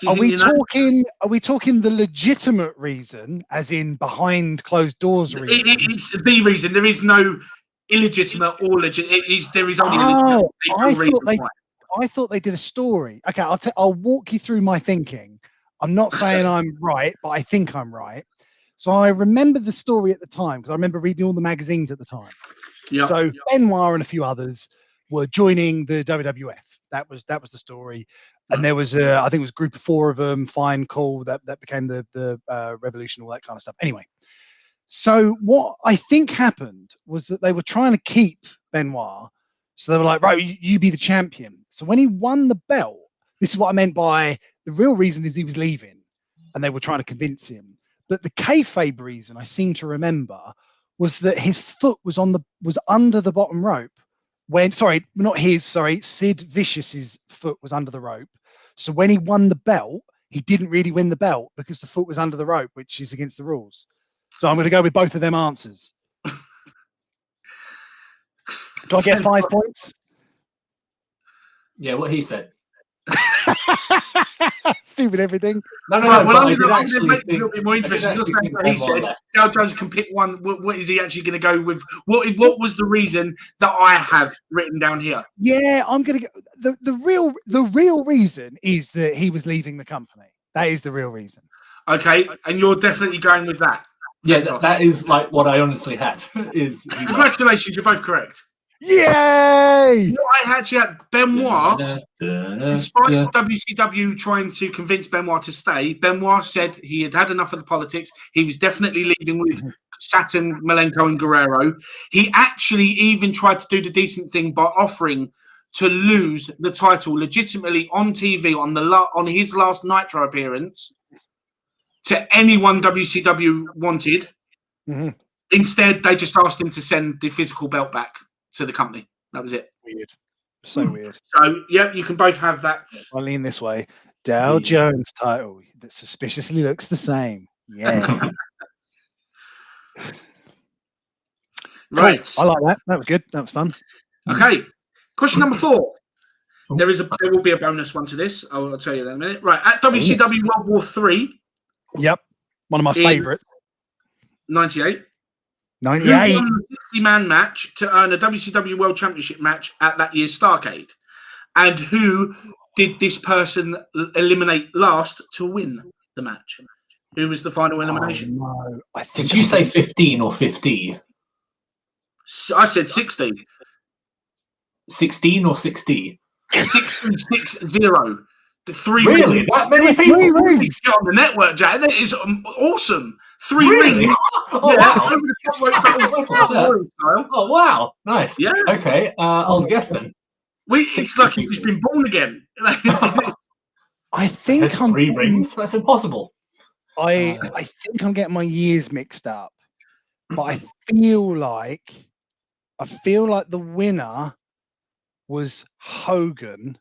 Are we talking the legitimate reason, as in behind closed doors reason? It's the reason. There is no illegitimate or legit. There is only a legitimate reason. I thought they did a story. Okay, I'll walk you through my thinking. I'm not saying I'm right, but I think I'm right. So I remember the story at the time because I remember reading all the magazines at the time. Yep. So Benoit and a few others were joining the WWF. That was the story. And there was I think it was a group of 4 of them. Fine, cool. That became the Revolution, all that kind of stuff. Anyway, so what I think happened was that they were trying to keep Benoit. So they were like, right, you be the champion. So when he won the belt, this is what I meant by the real reason is he was leaving, and they were trying to convince him. But the kayfabe reason I seem to remember was that his foot was under the bottom rope. Sid Vicious's foot was under the rope. So when he won the belt, he didn't really win the belt because the foot was under the rope, which is against the rules. So I'm going to go with both of them answers. Do I get 5 points? Yeah, what he said. Stupid everything. No. Well, I'm going to make it a little bit more interesting. You're saying what he said. Dow Jones can pick one. What is he actually going to go with? What was the reason that I have written down here? Yeah, I'm going to go. The real reason is that he was leaving the company. That is the real reason. Okay, and you're definitely going with that. Yeah, that is like what I honestly had. Congratulations, you're both correct. Yay! What I actually had Benoit, despite WCW trying to convince Benoit to stay, Benoit said he had had enough of the politics. He was definitely leaving with Saturn, Malenko, and Guerrero. He actually even tried to do the decent thing by offering to lose the title legitimately on TV on his last Nitro appearance to anyone WCW wanted. Mm-hmm. Instead, they just asked him to send the physical belt back to the company. That was it. Weird. So weird. So, yeah, you can both have that. I'll lean this way. Dow Jones title that suspiciously looks the same. Yeah. Right. Cool. I like that. That was good. That was fun. Okay. Question number 4. There will be a bonus one to this. I'll tell you that in a minute. Right. At WCW World War III. Yep. One of my favourites. 98. 98. Who won the 60-man match to earn a WCW World Championship match at that year's Starrcade? And who did this person eliminate last to win the match? Who was the final elimination? No. Did you say 15 or 50? I said 60. 16 or 60? 60. The 3 Really? rings. That many people? On the network, Jack. That is awesome. 3 Really? rings. Oh, Wow. Oh, wow. Nice. Yeah. Okay. I'll guess then. It's like he's just been born again. I think I'm 3 rings. That's impossible. I think I'm getting my years mixed up, but I feel like the winner was Hogan,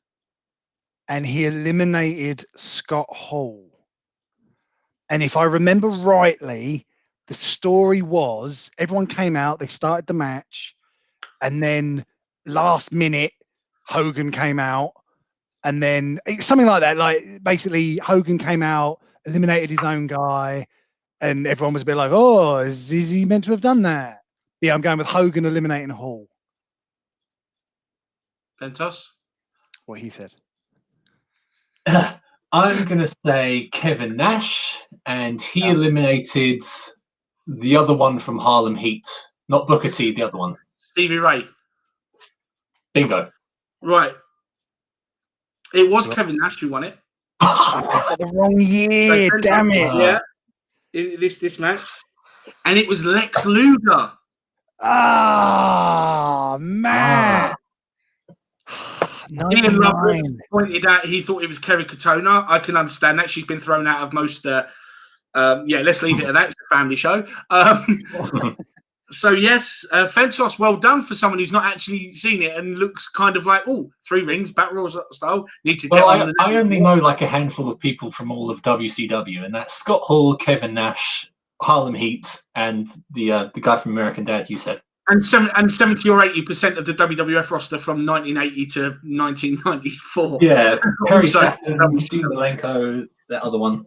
and he eliminated Scott Hall. And if I remember rightly, the story was everyone came out, they started the match, and then last minute Hogan came out, and then something like that. Like basically Hogan came out, eliminated his own guy, and everyone was a bit like, oh, is he meant to have done that? Yeah, I'm going with Hogan eliminating Hall. Ventos? What he said. I'm going to say Kevin Nash, and he eliminated the other one from Harlem Heat. Not Booker T, the other one. Stevie Ray. Bingo. Right. It was Kevin Nash who won it. The wrong year, damn it. Yeah. This match. And it was Lex Luger. Ah, man. Ian Lovelace pointed out he thought it was Kerry Katona. I can understand that. She's been thrown out of most. Let's leave it at that. It's a family show. So, yes, Fentos, well done for someone who's not actually seen it and looks kind of like, 3 rings, Battle Royal style. Need to get on. I only know like a handful of people from all of WCW, and that's Scott Hall, Kevin Nash, Harlem Heat, and the guy from American Dad, you said. And 70 or 80% of the WWF roster from 1980 to 1994. Yeah, Perry Saturn, Steve Malenko, that other one.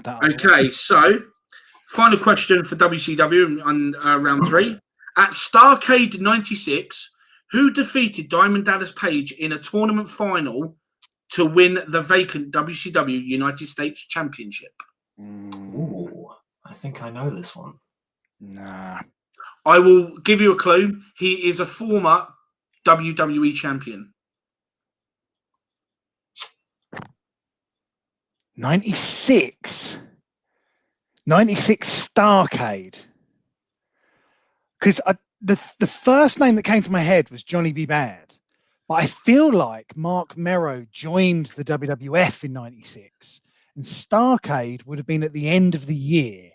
Okay, so final question for WCW on round 3. At Starrcade 96, who defeated Diamond Dallas Page in a tournament final to win the vacant WCW United States Championship? Ooh, I think I know this one. Nah. I will give you a clue. He is a former WWE champion. 96 Starrcade. Because the first name that came to my head was Johnny B. Bad. But I feel like Mark Merrow joined the WWF in 96. And Starrcade would have been at the end of the year.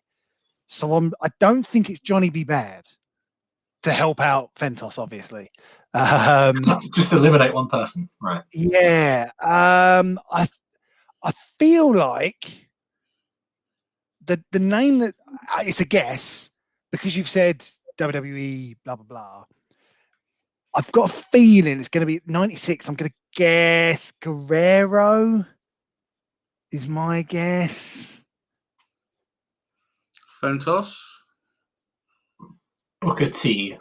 So I don't think it's Johnny B. Bad to help out Fentos, obviously. Just eliminate one person, right? Yeah. I feel like the name that it's a guess because you've said WWE, blah, blah, blah. I've got a feeling it's going to be 96. I'm going to guess Guerrero is my guess. Fentos? Booker T.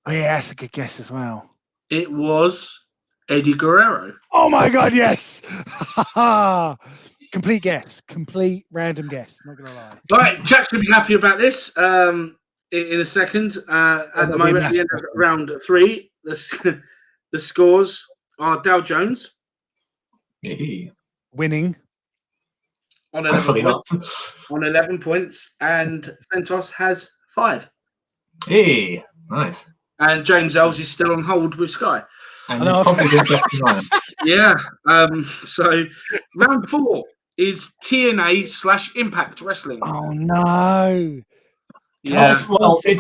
Oh, yeah, that's a good guess as well. It was Eddie Guerrero. Oh, my God, yes. Complete guess. Complete random guess. Not going to lie. Right, Jack should be happy about this. in a second. At the That'll be a moment, at the end of massive round 3, the scores are Dow Jones winning. on Hopefully 11 not. points, and Fentos has 5. Hey, nice. And James Ells is still on hold with Sky. And he's probably doing better than I am. Yeah. So round 4 is TNA/Impact Wrestling. Oh no! Yeah. Well, it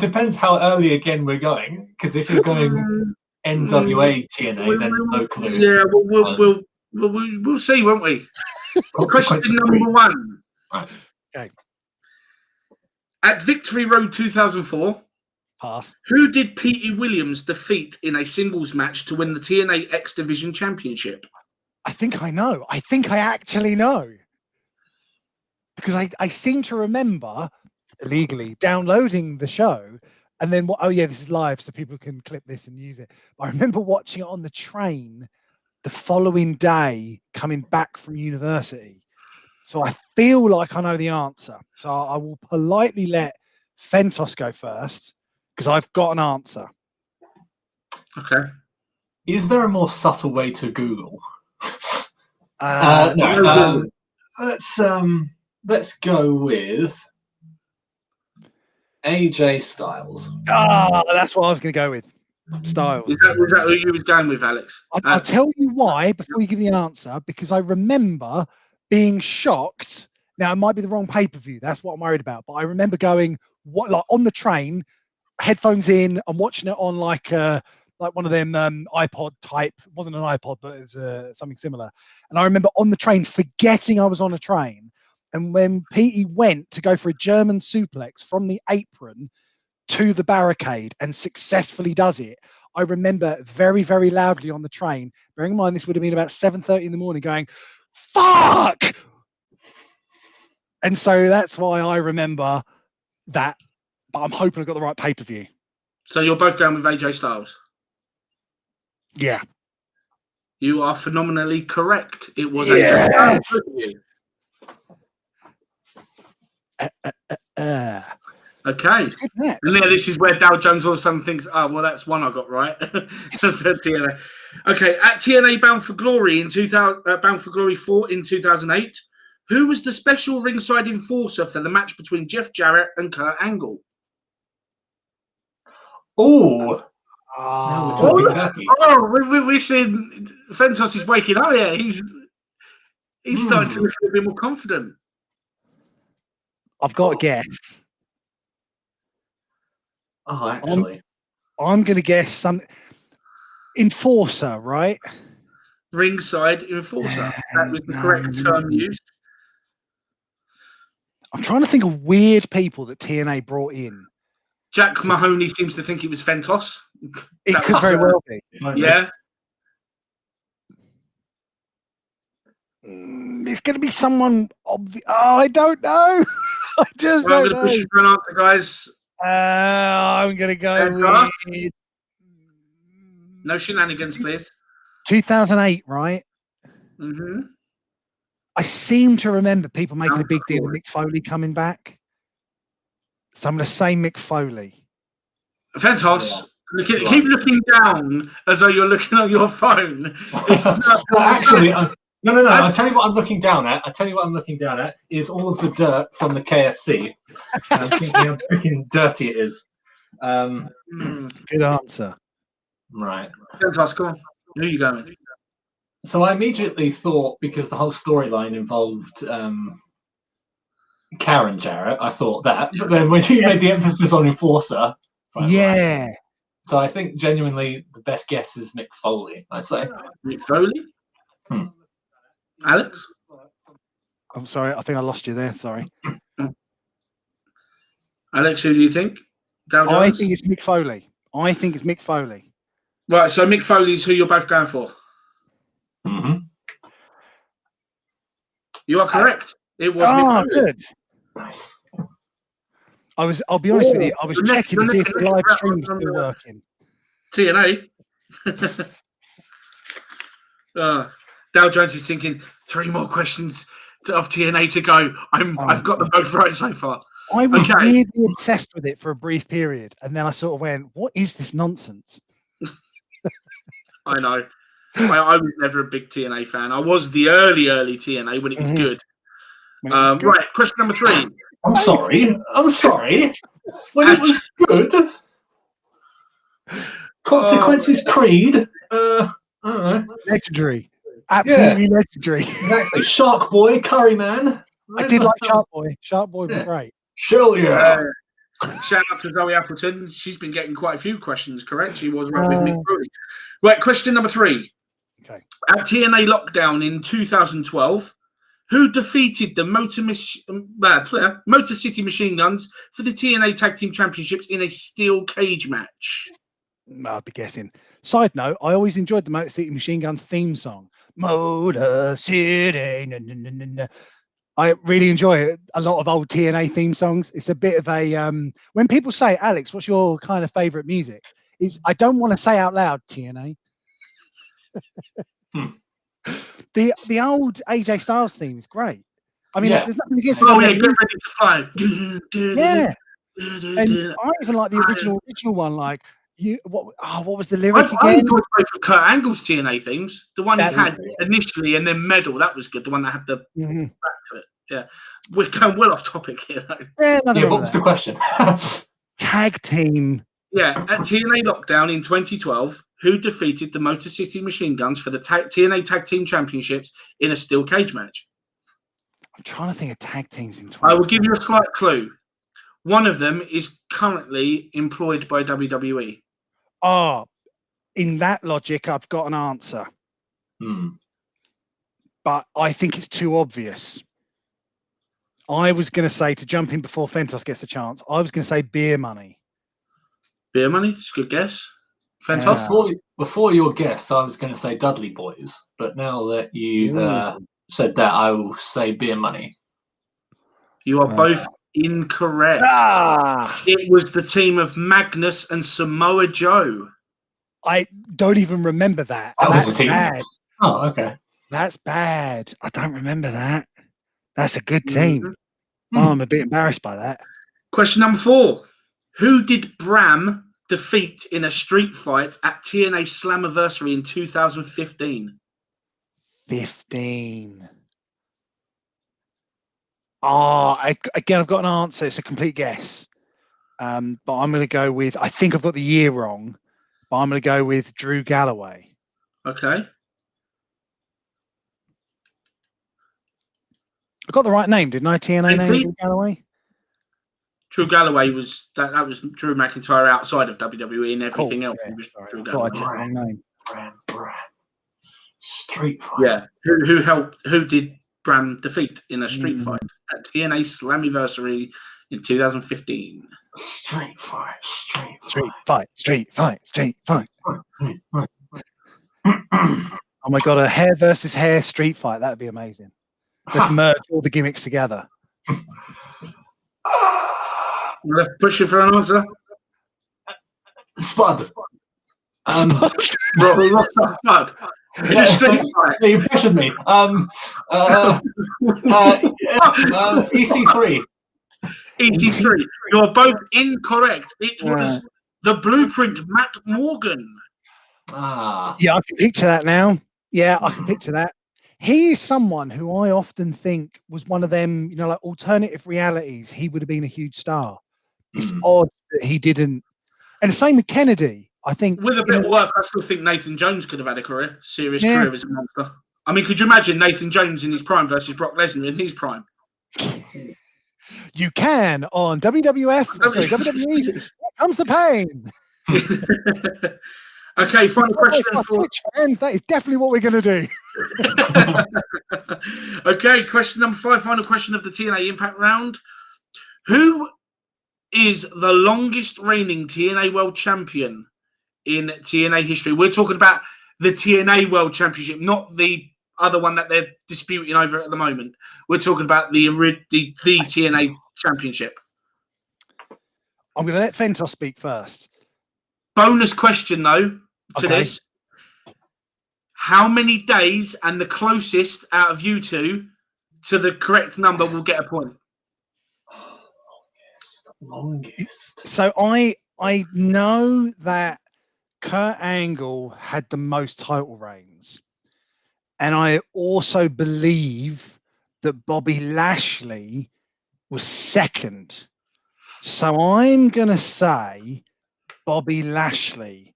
depends how early again we're going. Because if you're going NWA TNA, then no clue. Yeah, we'll see, won't we? Question number 1. Right. Okay. At Victory Road 2004, Pass. who did Petey Williams defeat in a singles match to win the TNA X Division Championship? I think I know. I think I actually know. Because I seem to remember illegally downloading the show and then oh yeah, this is live so people can clip this and use it. But I remember watching it on the train the following day coming back from university. So I feel like I know the answer. So I will politely let Fentos go first because I've got an answer. Okay. Is there a more subtle way to Google? No. Let's go with AJ Styles. That's what I was going to go with. Styles. Was that who you was going with, Alex? I'll tell you why before you give the answer, because I remember being shocked. Now, it might be the wrong pay-per-view. That's what I'm worried about. But I remember going on the train, headphones in, and watching it on like one of them iPod type. It wasn't an iPod, but it was something similar. And I remember on the train forgetting I was on a train. And when Petey went to go for a German suplex from the apron to the barricade and successfully does it, I remember very, very loudly on the train, bearing in mind this would have been about 7:30 in the morning, going, fuck! And so that's why I remember that, but I'm hoping I got the right pay-per-view. So you're both going with AJ Styles? Yeah. You are phenomenally correct. It was AJ Styles. Okay. And now this is where Dow Jones all of a sudden thinks, oh, well, that's one I got right. TNA. Okay, at TNA Bound for Glory in Bound for Glory 4 in 2008, who was the special ringside enforcer for the match between Jeff Jarrett and Kurt Angle? Oh, we're seeing Fentos is waking up here. He's starting to look a bit more confident. I've got a guess. Oh, actually. I'm going to guess some enforcer, right? Ringside enforcer. That was the correct term used. I'm trying to think of weird people that TNA brought in. Jack Mahoney seems to think it was Fentos. It could very well be. Yeah. It's going to be someone obvious. Oh, I don't know. I just don't know. I'm going to push you for an answer, guys. I'm going to go with... No shenanigans, please. 2008, right? Mm-hmm. I seem to remember people making a big deal of Mick Foley coming back. So I'm going to say Mick Foley. Fentos, keep looking down as though you're looking on your phone. It's not actually... No. I'll tell you what I'm looking down at. Is all of the dirt from the KFC. I'm thinking how freaking dirty it is. Good answer. Right. Fentos, come on. Who are you going with? So I immediately thought, because the whole storyline involved Karen Jarrett, I thought that. But then when you made the emphasis on enforcer, like, yeah. Right. So I think genuinely the best guess is Mick Foley, I'd say. Mick Foley? Alex? I'm sorry, I think I lost you there. Sorry. Alex, who do you think? Dow Jones? I think it's Mick Foley. Right, so Mick Foley's who you're both going for. Mm-hmm. You are correct. It was Mick Foley. Good. Nice. I'll be honest with you, I was checking to see if the live stream was still working. TNA. Dow Jones is thinking 3 more questions of TNA to go. I've got them both right so far. I was Okay. weirdly obsessed with it for a brief period, and then I sort of went, "What is this nonsense?" I know. I was never a big TNA fan. I was the early TNA when it was good. When it was good. Right, question number 3. I'm sorry. When it was good. Consequences Creed. I don't know. Legendary. Absolutely legendary. Exactly. Shark Boy, Curry Man. I did like Shark Boy. Shark Boy was great. Sure, yeah. Shout out to Zoe Appleton. She's been getting quite a few questions correct. She was right with Mick Foley. Right, question number 3. Okay. At TNA Lockdown in 2012, who defeated the Motor City Machine Guns for the TNA Tag Team Championships in a steel cage match? I'd be guessing. Side note, I always enjoyed the Motor City Machine Guns theme song. Motor City. Na, na, na, na, na. I really enjoy a lot of old TNA theme songs. It's a bit of a when people say, Alex, what's your kind of favorite music? I don't want to say out loud TNA. The old AJ Styles theme is great. I mean, there's nothing against it. Oh yeah, get ready to fly. Yeah. And I even like the original one. Like what was the lyric again? I enjoyed both of Kurt Angle's TNA themes. The one he had initially, and then Medal. That was good. The one that had the back to it. Yeah, we're going well off topic here, though. Yeah, what was the question? Tag team. Yeah, at TNA Lockdown in 2012, who defeated the Motor City Machine Guns for the TNA Tag Team Championships in a steel cage match? I'm trying to think of tag teams in 2012. I will give you a slight clue. One of them is currently employed by WWE. Oh, in that logic, I've got an answer. But I think it's too obvious. I was going to say, to jump in before Fentos gets a chance, I was going to say Beer Money. Beer Money? It's a good guess. Fentos? Before your guess, I was going to say Dudley Boys. But now that you've said that, I will say Beer Money. You are both incorrect. It was the team of Magnus and Samoa Joe. I don't even remember that. That's a team. Bad. Oh, okay. That's bad. I don't remember that. That's a good team. Oh, I'm a bit embarrassed by that. Question number 4. Who did Bram defeat in a street fight at TNA Slammiversary in 2015? 15. Again, I've got an answer. It's a complete guess. But I'm going to go with, I think I've got the year wrong, but I'm going to go with Drew Galloway. Okay. I got the right name, didn't I? TNA name, Drew Galloway? Drew Galloway was that was Drew McIntyre outside of WWE and everything else. Yeah, was sorry, Drew I thought I took the Galloway. wrong name. Bram. Street fight. Yeah. Who did Bram defeat in a street fight at TNA Slammiversary in 2015? Street fight. Oh my god, a hair versus hair street fight. That'd be amazing. Just merge all the gimmicks together. Let's push you for an answer. Spud. Spud. In a street fight. You pressured me. EC3. EC3. You're both incorrect. It was the Blueprint, Matt Morgan. Yeah, I can picture that now. Yeah, I can picture that. He is someone who I often think was one of them, like alternative realities. He would have been a huge star. It's odd that he didn't. And the same with Kennedy. I think with a bit of work, I still think Nathan Jones could have had a serious career as a monster. I mean, could you imagine Nathan Jones in his prime versus Brock Lesnar in his prime? You can on WWE. Here comes the pain. Okay, final question for Twitch fans. That is definitely what we're going to do. Okay, question number 5. Final question of the TNA Impact round. Who is the longest reigning TNA World Champion in TNA history? We're talking about the TNA World Championship, not the other one that they're disputing over at the moment. We're talking about the TNA Championship. I'm going to let Fentos speak first. Bonus question, though, to this. How many days and the closest out of you two to the correct number will get a point? Longest. So I know that Kurt Angle had the most title reigns, and I also believe that Bobby Lashley was second. So I'm gonna say Bobby Lashley.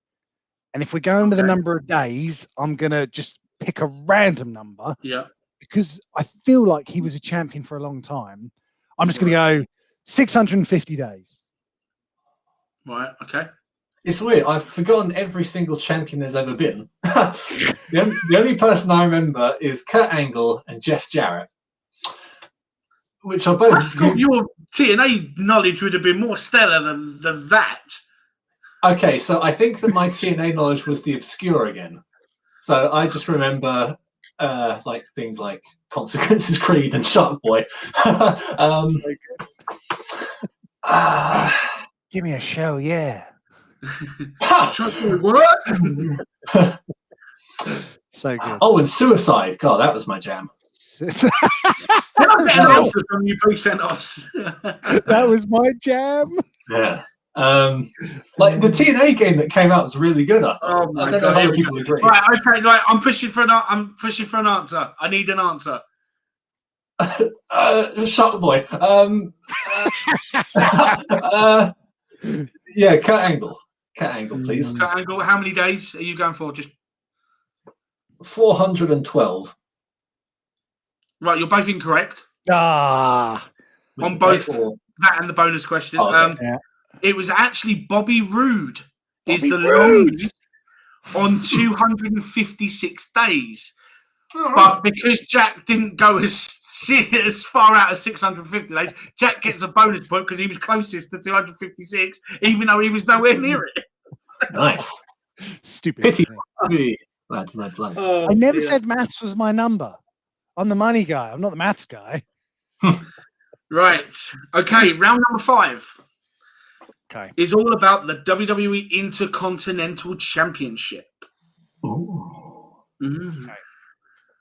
And if we're going with a number of days, I'm gonna just pick a random number. Yeah. Because I feel like he was a champion for a long time. I'm just gonna go 650 days. Right. Okay. It's weird. I've forgotten every single champion there's ever been. The only person I remember is Kurt Angle and Jeff Jarrett, which are both. I thought your TNA knowledge would have been more stellar than that. Okay, so I think that my TNA knowledge was the obscure again. So I just remember like things like Consequences Creed and Shark Boy. Give me a show, yeah. What? So good. Oh, and Suicide. God, that was my jam. Can I get an answer from you, please, send-offs? That was my jam. Yeah. Like the TNA game that came out was really good. I thought. Oh my I don't God, know how here we people agree. Right, okay, right. I'm pushing for an answer. I need an answer. Shark Boy. Yeah, Kurt Angle. Kurt Angle, please. Kurt Angle, how many days are you going for? Just 412. right. You're both incorrect Ah. on both that and the bonus question. Oh, okay. Yeah. It was actually Bobby Roode is Bobby the Roode. longest on 256 days. Oh, But because Jack didn't go as far out as 650 days, Jack gets a bonus point because he was closest to 256, even though he was nowhere near it. nice. Stupid. Pity. Lads. Oh, I never dear. said maths was my number. I'm the money guy. I'm not the maths guy. Right. Okay, round number 5 Okay. is all about the WWE Intercontinental Championship. Ooh. Mm.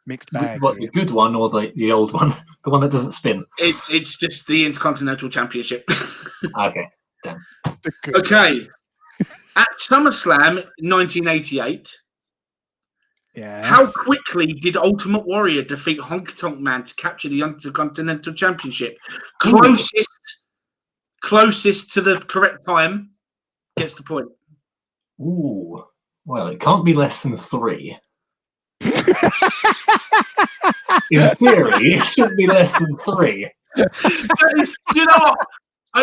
Mixed bag. What, the good one or the old one? The one that doesn't spin? It's just the Intercontinental Championship. Okay. Damn. The good. Okay. At SummerSlam 1988, Yeah. how quickly did Ultimate Warrior defeat Honky Tonk Man to capture the Intercontinental Championship? Closest to the correct time gets the point. Ooh. Well, it can't be less than 3. In theory, it shouldn't be less than 3. You know what?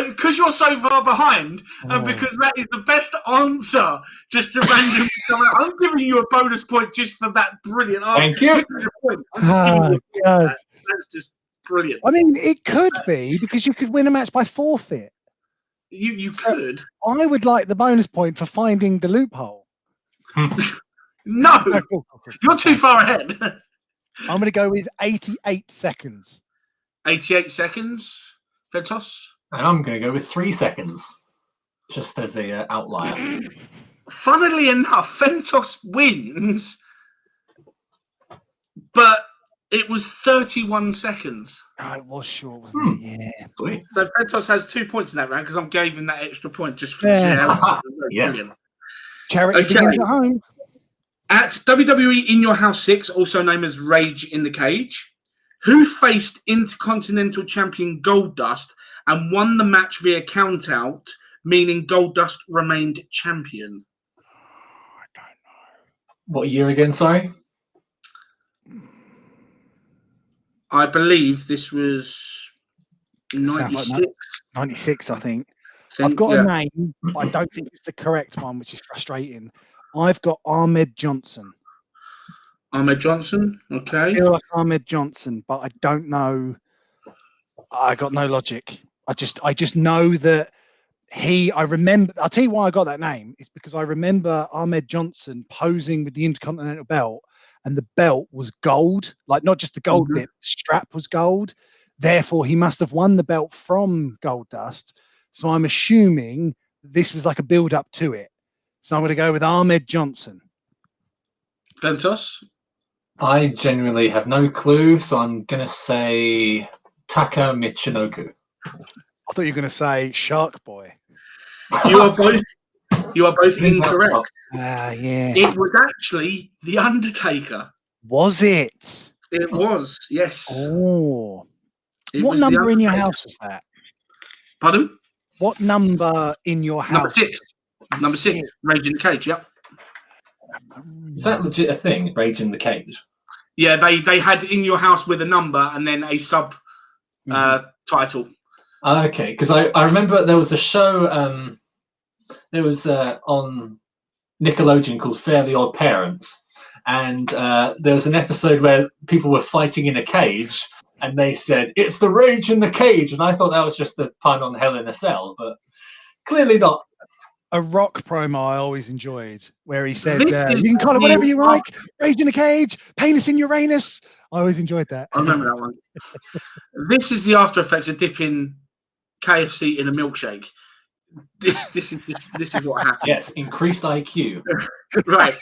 Because you're so far behind, and because that is the best answer, just to randomly come out, I'm giving you a bonus point just for that brilliant answer. Thank you. I'm just giving you a God. That's just brilliant. I mean, it could be because you could win a match by forfeit. You could. I would like the bonus point for finding the loophole. No, Cool. you're too far ahead. I'm going to go with 88 seconds. 88 seconds, Ventos. And I'm going to go with 3 seconds, just as a outlier. Funnily enough, Ventos wins, but it was 31 seconds. Oh, it was short, wasn't it? Yeah. Sweet. So Ventos has 2 points in that round because I gave him that extra point just for Yeah. Yes. Charity Okay. begins at home. At WWE In Your House 6, also known as Rage in the Cage, who faced Intercontinental Champion Goldust and won the match via countout, meaning Goldust remained champion? I don't know. What year again, sorry? I believe this was 96. 96, I think. I've got a name, but I don't think it's the correct one, which is frustrating. I've got Ahmed Johnson. Ahmed Johnson, I okay. feel like Ahmed Johnson, but I don't know. I got no logic. I just know that I remember. I'll tell you why I got that name. It's because I remember Ahmed Johnson posing with the Intercontinental belt, and the belt was gold, like not just the gold bit, the strap was gold. Therefore, he must have won the belt from Goldust. So I'm assuming this was like a build up to it. So I'm going to go with Ahmed Johnson. Ventos? I genuinely have no clue, so I'm going to say Taka Michinoku. I thought you were going to say Shark Boy. You are both incorrect. Yeah. It was actually The Undertaker. Was it? It was, yes. Oh. It What was number The in your Undertaker. house was that? Pardon? What number in your house? Number 6. Number 6. Rage in the Cage, yep. Is that legit a thing, Rage in the Cage? Yeah, they had In Your House with a number and then a sub title. Okay, because I remember there was a show there was on Nickelodeon called Fairly Odd Parents, and there was an episode where people were fighting in a cage, and they said, "It's the Rage in the Cage," and I thought that was just a pun on Hell in a Cell, but clearly not. A Rock promo I always enjoyed, where he said, This "You is can call it whatever you the- like, Rage in the Cage, Penis in Uranus." I always enjoyed that. I remember that one. This is the after effects of dipping KFC in a milkshake. This is what happened. Yes, increased IQ. Right.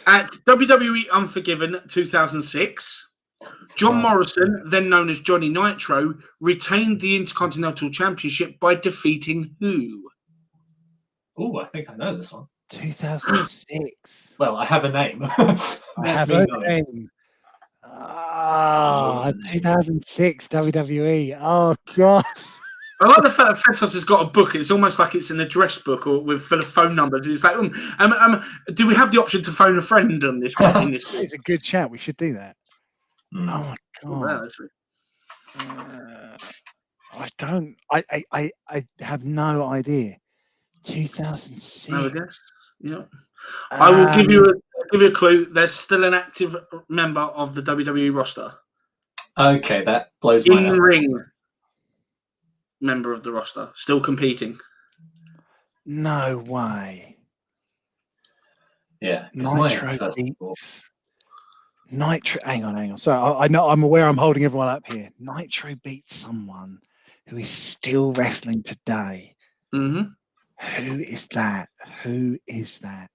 At WWE Unforgiven 2006, John Morrison, then known as Johnny Nitro, retained the Intercontinental Championship by defeating who? Oh, I think I know this one. 2006. Well, I have a name. I have a name. 2006 WWE. Oh god. I like the fact that Fentos has got a book. It's almost like it's an address book or with full of phone numbers. It's like, do we have the option to phone a friend on this? In this book? It's a good chat. We should do that. Mm. Oh my god. I don't. I have no idea. 2006. No, I guess. Yeah. I will give you a clue. There's still an active member of the WWE roster. Okay, that blows my mind. In-ring member of the roster, still competing. No way. Yeah. Nitro beats. Nitro. Hang on. So I know. I'm aware. I'm holding everyone up here. Nitro beats someone who is still wrestling today. Mm-hmm. Who is that? Who is that?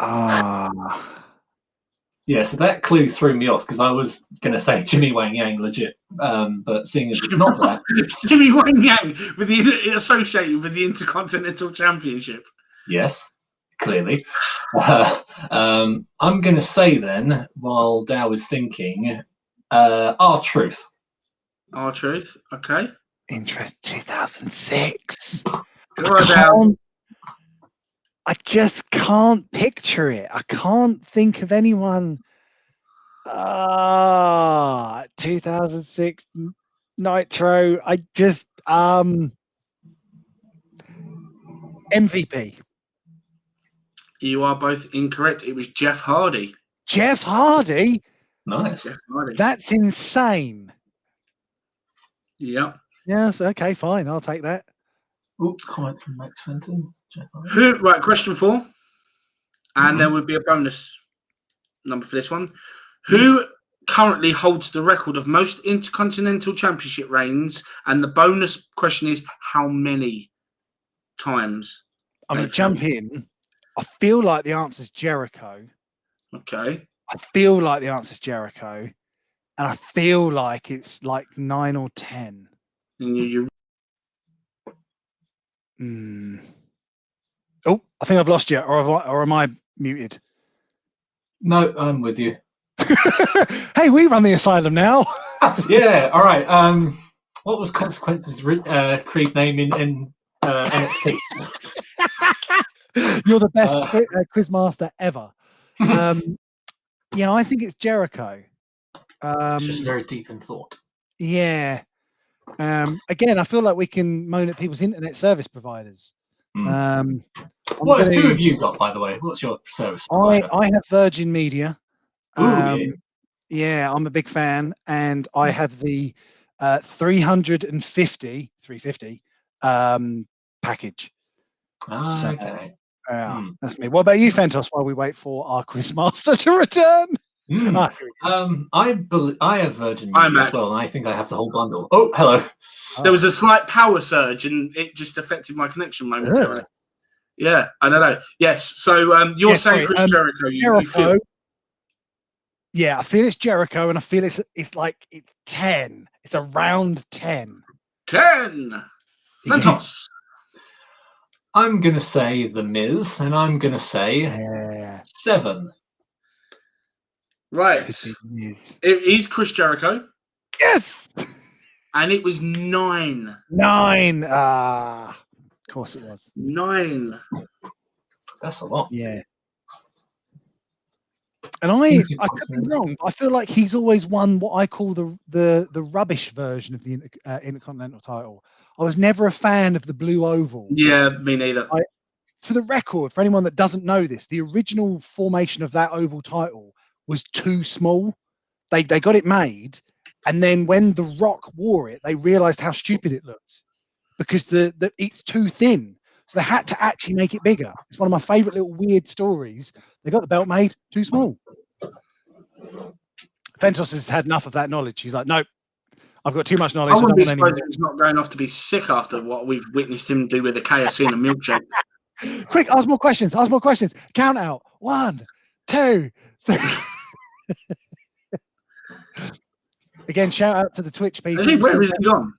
Ah. Yeah, so that clue threw me off because I was going to say Jimmy Wang Yang legit, but seeing as it's not that, Jimmy Wang Yang associated with the Intercontinental Championship. Yes, clearly. I'm going to say then, while Dow is thinking, R-Truth. R-Truth, okay. Interest 2006. I just can't picture it. I can't think of anyone. 2006 Nitro. I just MVP. You are both incorrect. It was Jeff Hardy. Jeff Hardy? Nice. Jeff Hardy. That's insane. Yep. Yes, okay, fine. I'll take that. Ooh, comment from Max Fenton. Right, question 4. And there would be a bonus number for this one. Who currently holds the record of most Intercontinental Championship reigns? And the bonus question is, how many times? I'm going to jump in. I feel like the answer is Jericho. Okay. I feel like the answer is Jericho. And I feel like it's like 9 or 10. And Oh, I think I've lost you, or am I muted? No, I'm with you. Hey, we run the asylum now. Yeah, all right. What was Consequence's Creed name in NXT? You're the best quiz master ever. Yeah, I think it's Jericho. It's just very deep in thought. Yeah. Again, I feel like we can moan at people's internet service providers. Who have you got, by the way? What's your service provider? I have Virgin Media. Ooh, yeah, I'm a big fan, and I have the 350 package. Okay. That's me. What about you, Fentos, while we wait for our quiz master to return? I have Virgin Media as well, and I think I have the whole bundle. Oh, hello. there was a slight power surge, and it just affected my connection momentarily. Yeah, I don't know. Yes, so you're saying Chris Jericho. You feel... Yeah, I feel it's Jericho, and I feel it's 10. It's around 10. 10. Ventos. I'm going to say The Miz, and I'm going to say 7. Right. It is Chris Jericho. Yes! And it was 9. 9. Of course it was. 9. That's a lot. Yeah. And I could be wrong, but I feel like he's always won what I call the rubbish version of the Intercontinental title. I was never a fan of the blue oval. Yeah, me neither. For the record, for anyone that doesn't know this, the original formation of that oval title was too small. They got it made, and then when The Rock wore it, they realized how stupid it looked because it's too thin. So they had to actually make it bigger. It's one of my favorite little weird stories. They got the belt made too small. Ventos has had enough of that knowledge. He's like, nope, I've got too much knowledge. I wouldn't be surprised if he's not going off to be sick after what we've witnessed him do with the KFC and a milkshake. Quick, ask more questions. Ask more questions. Count out. 1, 2, 3. Again, shout out to the Twitch people. Where is he gone?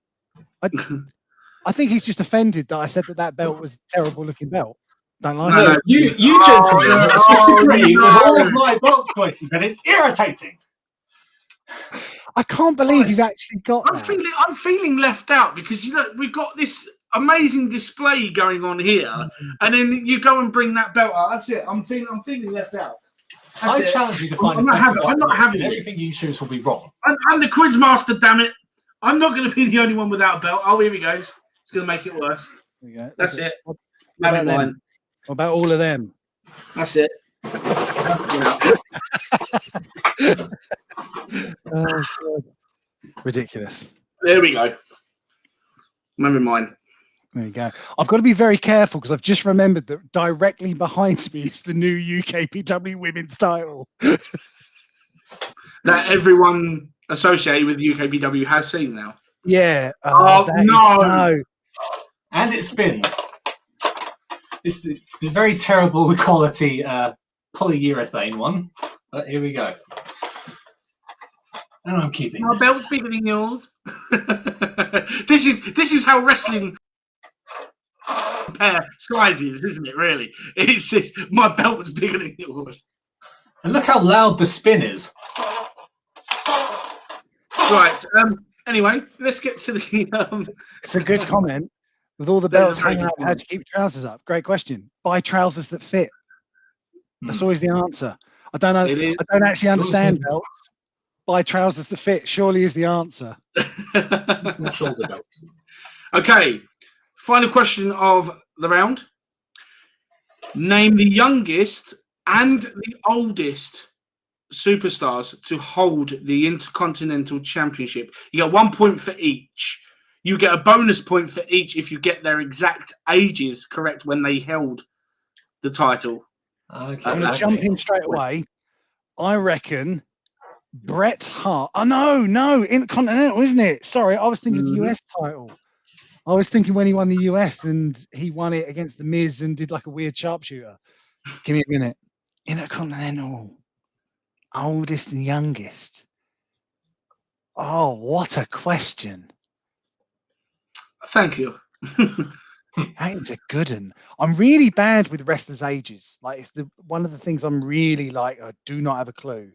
I think he's just offended that I said that belt was a terrible looking belt. Don't like it. No, you gentlemen disagree with all of my belt choices, and it's irritating. I can't believe he's actually got that. I'm feeling left out because we've got this amazing display going on here, and then you go and bring that belt out. That's it. I'm feeling left out. I challenge you to find. I'm not having everything you choose will be wrong. I'm the quiz master. Damn it! I'm not going to be the only one without a belt. Oh, here we go. It's going to make it worse. There we go. That's it. What about all of them? That's it. Ridiculous. There we go. Never mind. There you go. I've got to be very careful because I've just remembered that directly behind me is the new UKPW women's title. That everyone associated with UKPW has seen now. Yeah. No. And it spins. It's the very terrible quality polyurethane one. But here we go. And I'm keeping my belt's bigger than yours. This is how wrestling compare sizes, isn't it? Really, it's my belt's bigger than yours. And look how loud the spin is. Right. Anyway, let's get to the. It's a good comment. With all the belts hanging up, how do you keep trousers up? Great question. Buy trousers that fit. That's always the answer. I don't know. I don't actually understand belts. Buy trousers that fit. Surely is the answer. Shoulder belts. Okay. Final question of the round. Name the youngest and the oldest superstars to hold the Intercontinental Championship. You get 1 point for each. You get a bonus point for each if you get their exact ages correct when they held the title. Okay. I'm going to jump in straight away. I reckon Bret Hart. Oh, no, Intercontinental, isn't it? Sorry, I was thinking US title. I was thinking when he won the US and he won it against The Miz and did like a weird sharpshooter. Give me a minute. Intercontinental. Oldest and youngest. Oh, what a question. Thank you. That is a good one. I'm really bad with wrestlers' ages. Like it's one of the things I'm really like. I do not have a clue.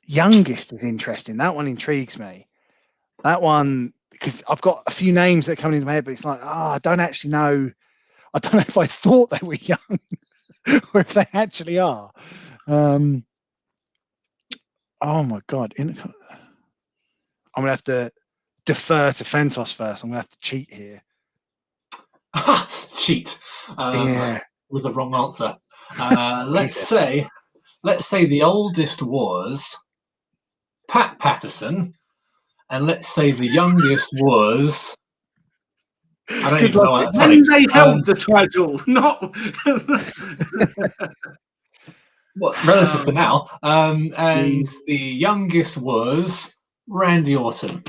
Youngest is interesting. That one intrigues me. That one because I've got a few names that are coming into my head, but it's like, I don't actually know. I don't know if I thought they were young or if they actually are. Oh my God. I'm going to have to defer to Fentos first. I'm going to have to cheat here. Cheat. Yeah. With the wrong answer. Let's say the oldest was Pat Patterson, and let's say the youngest was. I don't even know what that's when they held the title, not what relative to now. And the youngest was Randy Orton.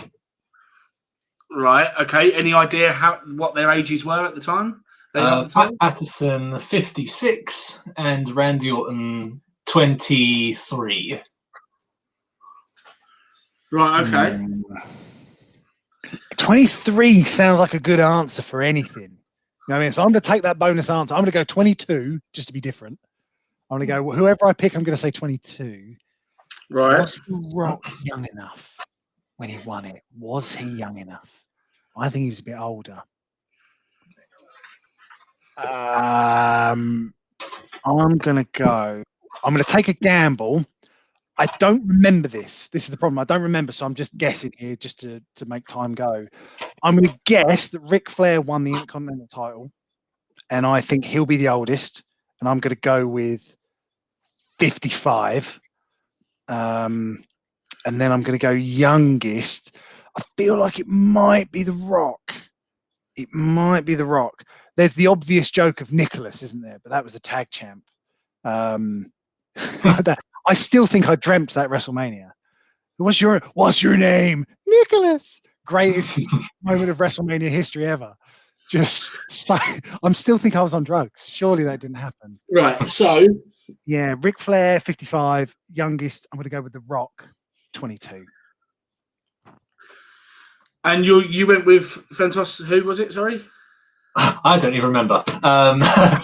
Right. Okay. Any idea what their ages were at the time? They have the Pat title? Patterson 56 and Randy Orton 23. Right. Okay. 23 sounds like a good answer for anything. You know what I mean? So I'm going to take that bonus answer. I'm going to go 22 just to be different. I'm going to go, whoever I pick, I'm going to say 22. Right. Was The Rock young enough when he won it? Was he young enough? I think he was a bit older. I'm going to take a gamble. I don't remember this. This is the problem. I don't remember, so I'm just guessing here just to make time go. I'm going to guess that Ric Flair won the Intercontinental title, and I think he'll be the oldest, and I'm going to go with 55. And then I'm going to go youngest. I feel like it might be The Rock. It might be The Rock. There's the obvious joke of Nicholas, isn't there? But that was the tag champ. I still think I dreamt that WrestleMania. What's your name? Nicholas. Greatest moment of WrestleMania history ever. I'm still think I was on drugs. Surely that didn't happen. Right. So Yeah, Ric Flair 55, youngest. I'm going to go with The Rock 22. and you went with Fentos. Who was it? Sorry. I don't even remember. Pat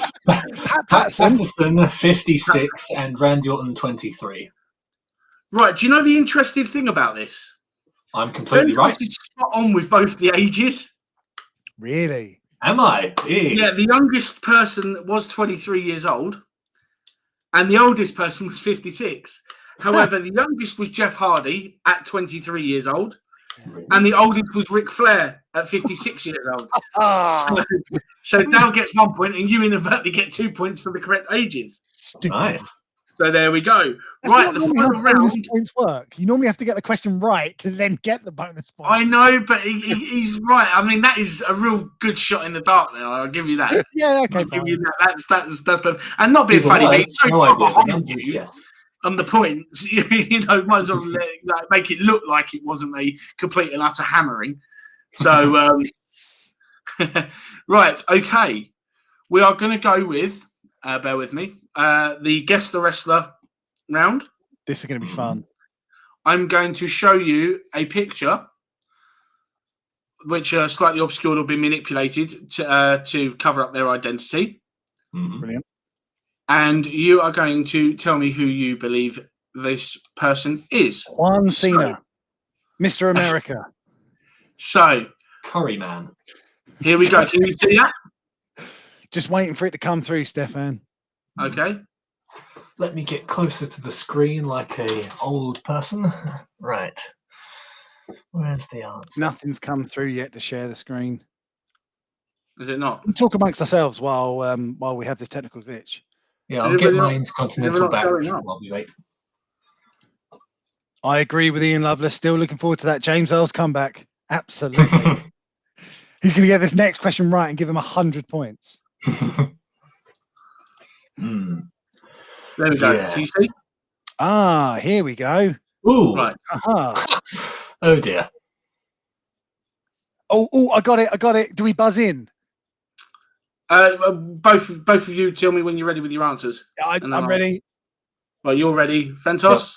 Patterson 56 and Randy Orton 23. Right. Do you know the interesting thing about this? I'm completely right. Is spot on with both the ages. Really? Am I? Yeah, the youngest person was 23 years old, and the oldest person was 56. However, the youngest was Jeff Hardy at 23 years old, and the oldest was Ric Flair at 56 years old. So Dal gets 1 point, and you inadvertently get 2 points for the correct ages. Stupid. Nice. So there we go. That's right, not the normally final how bonus round. points work. You normally have to get the question right to then get the bonus point. I know, but he's right. I mean, that is a real good shot in the dark there. I'll give you that. Yeah, okay, I'll give fine. you that. That's perfect. And not being Even funny, but worse, he's so no far idea the behind numbers, you yes. on the points. You know, might as well make it look like it wasn't a complete and utter hammering. So, right, okay. We are going to go with, bear with me, the Guess the Wrestler round. This is going to be fun. I'm going to show you a picture which slightly obscured or been manipulated to cover up their identity. Mm-hmm. Brilliant. And you are going to tell me who you believe this person is. Juan Cena, Mr. America. So, Curry Man. here we go. Can you see that? Just waiting for it to come through, Stefan. Okay. Let me get closer to the screen like a old person. Right. Where's the answer? Nothing's come through yet to share the screen. Is it not? We'll talk amongst ourselves while we have this technical glitch. Yeah, Is I'll it get really my not- Intercontinental not back showing up? while we wait. I agree with Ian Lovelace. Still looking forward to that James Earl's comeback. Absolutely. He's going to get this next question right and give him 100 points. There we go. Yeah. Can you see? Ah, here we go. Ooh. Right. Aha. Oh dear. Oh, I got it. Do we buzz in? Both of you tell me when you're ready with your answers. I'm ready. Well, you're ready. Fentos?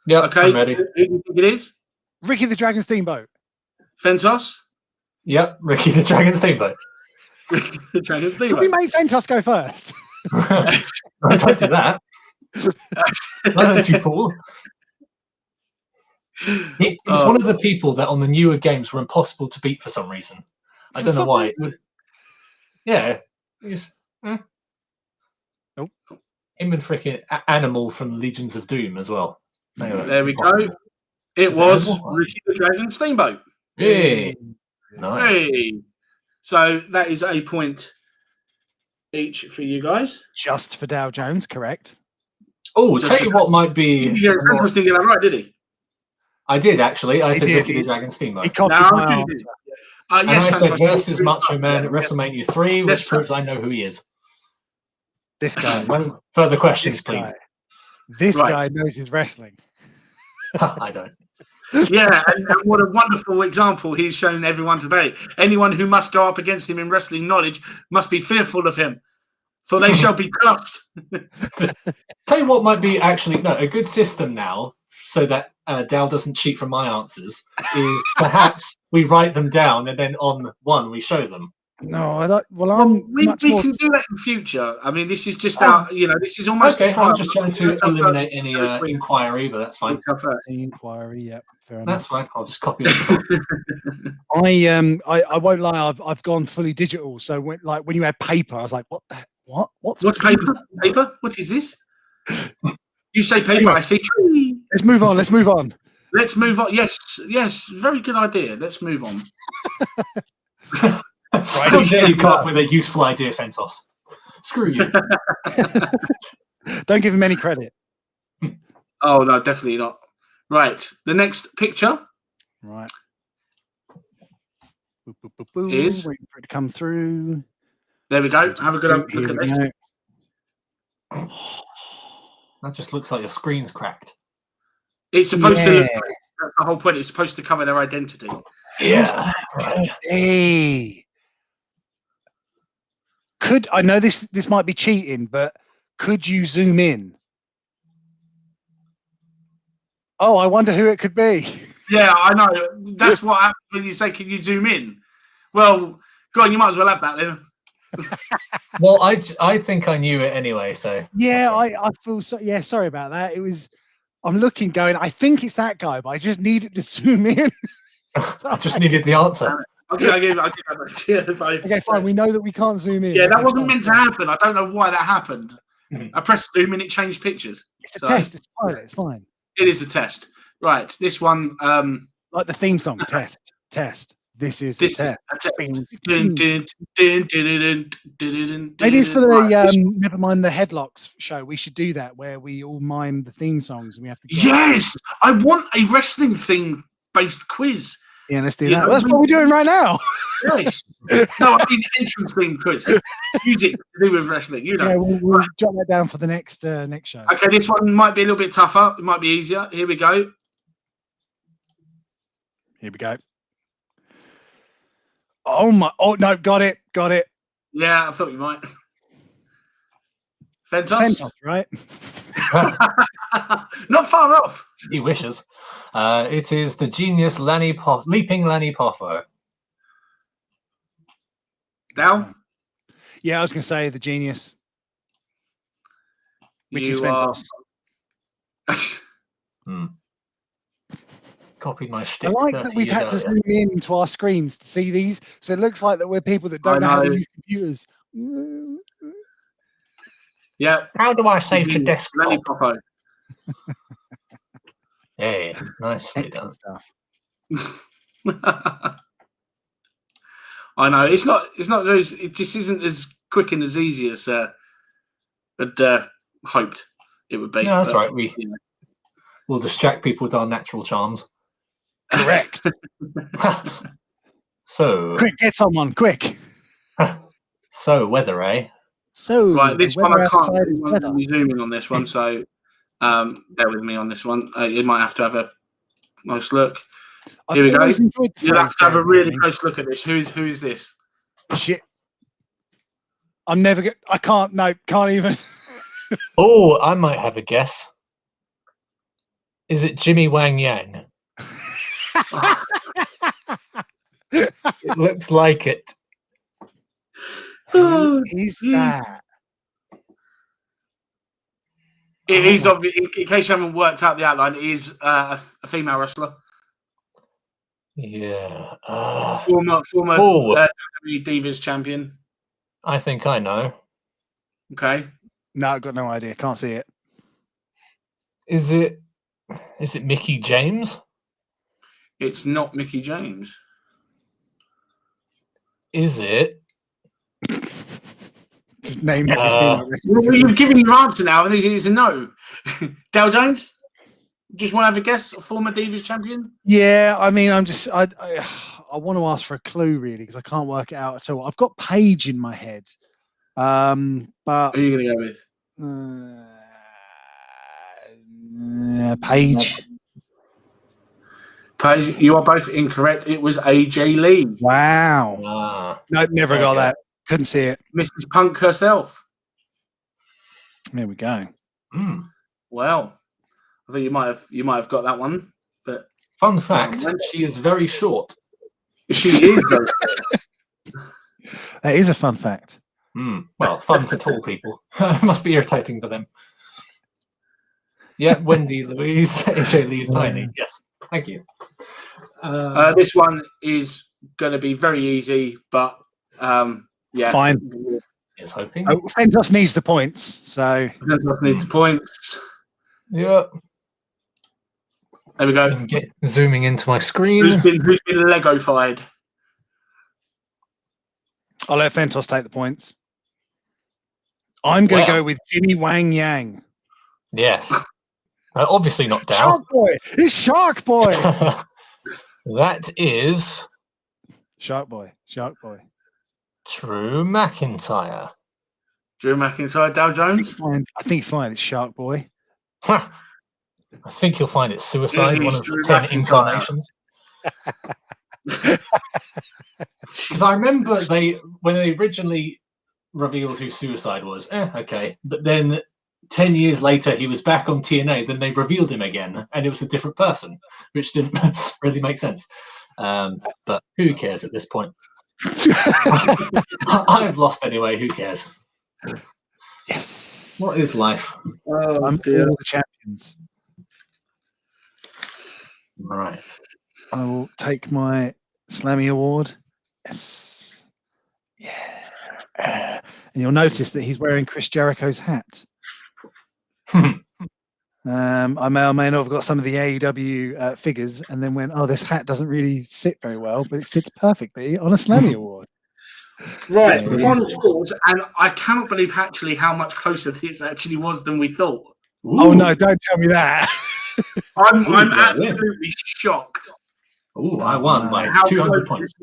Yep, Okay. I'm ready. Who do you think it is? Ricky the Dragon Steamboat. Fentos? Yep, Ricky the Dragon Steamboat. Ricky the Dragon Could we Steamboat. make Fentos go first? Don't do that. Don't you fool. He was one of the people that on the newer games were impossible to beat for some reason. I don't know why. Yeah. Nope. Him and freaking Animal from Legions of Doom as well. There we go. It was Ricky the Dragon Steamboat. Hey. Nice. Hey. So that is a point each for you guys. Just for Dow Jones, correct. Oh, tell you what might be. Yeah, Fentos didn't get that right, did he? I did actually. I said did. Ricky the Dragon Steamboat. He copied No, my he answer. did. And Yes, I said Fentos. versus Macho Man at WrestleMania 3, which Yes, proves I know who he is. This guy. No further questions, This guy. please. This Right. guy knows his wrestling. I don't. Yeah, and what a wonderful example he's shown everyone today. Anyone who must go up against him in wrestling knowledge must be fearful of him, for they shall be crushed. Tell you what might be actually a good system now, so that Dal doesn't cheat from my answers, is perhaps we write them down and then on one we show them. No, I don't. Well, we can do that in future. I mean, this is just this is almost okay. a trial. I'm just trying to eliminate any inquiry, but that's fine. Inquiry, yeah, fair enough. That's fine. I'll just copy it. I won't lie. I've gone fully digital. So when you had paper, I was like, what's paper? Paper? What is this? You say paper, anyway, I say tree. Let's move on. Let's move on. Yes. Very good idea. Let's move on. Right, how dare you come up with a useful idea, Fentos? Screw you. Don't give him any credit. Oh, no, definitely not. Right, the next picture. Right. Is waiting for it to come through. There we go. Have a good look at this. That just looks like your screen's cracked. It's supposed to look. That's the whole point. It's supposed to cover their identity. Yeah. Hey. I know this might be cheating, but could you zoom in? Oh, I wonder who it could be. Yeah, I know. That's what happens when you say, "Can you zoom in?" Well, go on. You might as well have that then. Well, I think I knew it anyway. So yeah, I feel so. Yeah, sorry about that. I'm looking, going. I think it's that guy, but I just needed to zoom in. I just needed the answer. Okay, I'll give that. Okay, fine. We know that we can't zoom in. Yeah, that wasn't meant to happen. I don't know why that happened. I pressed zoom and it changed pictures. It's a test. It's fine. It's fine. It is a test. Right. This one. Like the theme song. Test. This is a test. Maybe for the Never Mind the Headlocks show, we should do that where we all mime the theme songs and we have to. Yes, I want a wrestling theme based quiz. Yeah, let's do that. That's what we're doing right now. Nice. No, I mean entrance theme quiz. Music to do with wrestling, you know. Yeah, we'll jot that down for the next show. Okay, this one might be a little bit tougher. It might be easier. Here we go. Oh my! Oh no! Got it! Yeah, I thought you might. Fentos, right? Not far off. He wishes. It is the genius Leaping Lanny Poffo. Down? Yeah, I was going to say the genius. Which is Fentos. Copied my shtick. I like that we've had to zoom into our screens to see these, so it looks like that we're people that don't know how to use computers. Yeah. How do I save to desktop? Lanny Poffo. Hey, nicely done. Stuff. I know it's not those. It just isn't as quick and as easy as I'd hoped it would be. No, that's right. We'll distract people with our natural charms. Correct. So quick, get someone quick. So weather, eh? So right, this one I can't be zooming on this one, so bear with me on this one. You might have to have a nice look. Here we go. You'll have to have a really close look at this. Who's this? Shit. I'm never going. I can't. No, can't even. Oh, I might have a guess. Is it Jimmy Wang Yang? It looks like it. Who is that? It is obvious. In case you haven't worked out the outline, it is a female wrestler. Yeah. Former WWE Divas champion. I think I know. Okay. No, I've got no idea. Can't see it. Is it Mickey James? It's not Mickey James. Is it? Just name it. Well, you've given your answer now, and it is a no. Dale Jones? Just want to have a guess? A former Divas champion? Yeah, I mean, I want to ask for a clue, really, because I can't work it out at all. I've got Paige in my head. But who are you going to go with? Paige. Okay, you are both incorrect. It was AJ Lee. Wow. No, never got that. Couldn't see it. Mrs. Punk herself. There we go. Well, I think you might have got that one. But fun fact, she is very short. She is very short. That is a fun fact. Well, fun for tall people. Must be irritating for them. Yeah, Wendy Louise, AJ Lee is tiny. Yes, thank you. This one is going to be very easy, but yeah. Fine. Is hoping. Oh, Fentos needs the points, so. Fentos needs points. Yeah. There we go. Zooming into my screen. Who's been Lego-fied? I'll let Fentos take the points. I'm going to go with Jimmy Wang Yang. Yes. Obviously not Dow. Shark Boy. It's Shark Boy. That is Shark Boy. Shark Boy. Drew McIntyre. Drew McIntyre, Dow Jones? I think fine. It's Shark Boy. I think you'll find it's Suicide, one of the 10 incarnations. Because I remember when they originally revealed who Suicide was, okay. But then 10 years later, he was back on TNA. Then they revealed him again, and it was a different person, which didn't really make sense. But who cares at this point? I've lost anyway. Who cares? Yes. What is life? I'm all the champions. All right. I will take my Slammy Award. Yes. Yeah. And you'll notice that he's wearing Chris Jericho's hat. I may or may not have got some of the AEW figures and then went, oh, this hat doesn't really sit very well, but it sits perfectly on a Slammy Award. Right, final scores, and I cannot believe actually how much closer this actually was than we thought. Ooh. Oh no, don't tell me that. I'm absolutely shocked. Oh, I won by 200 points.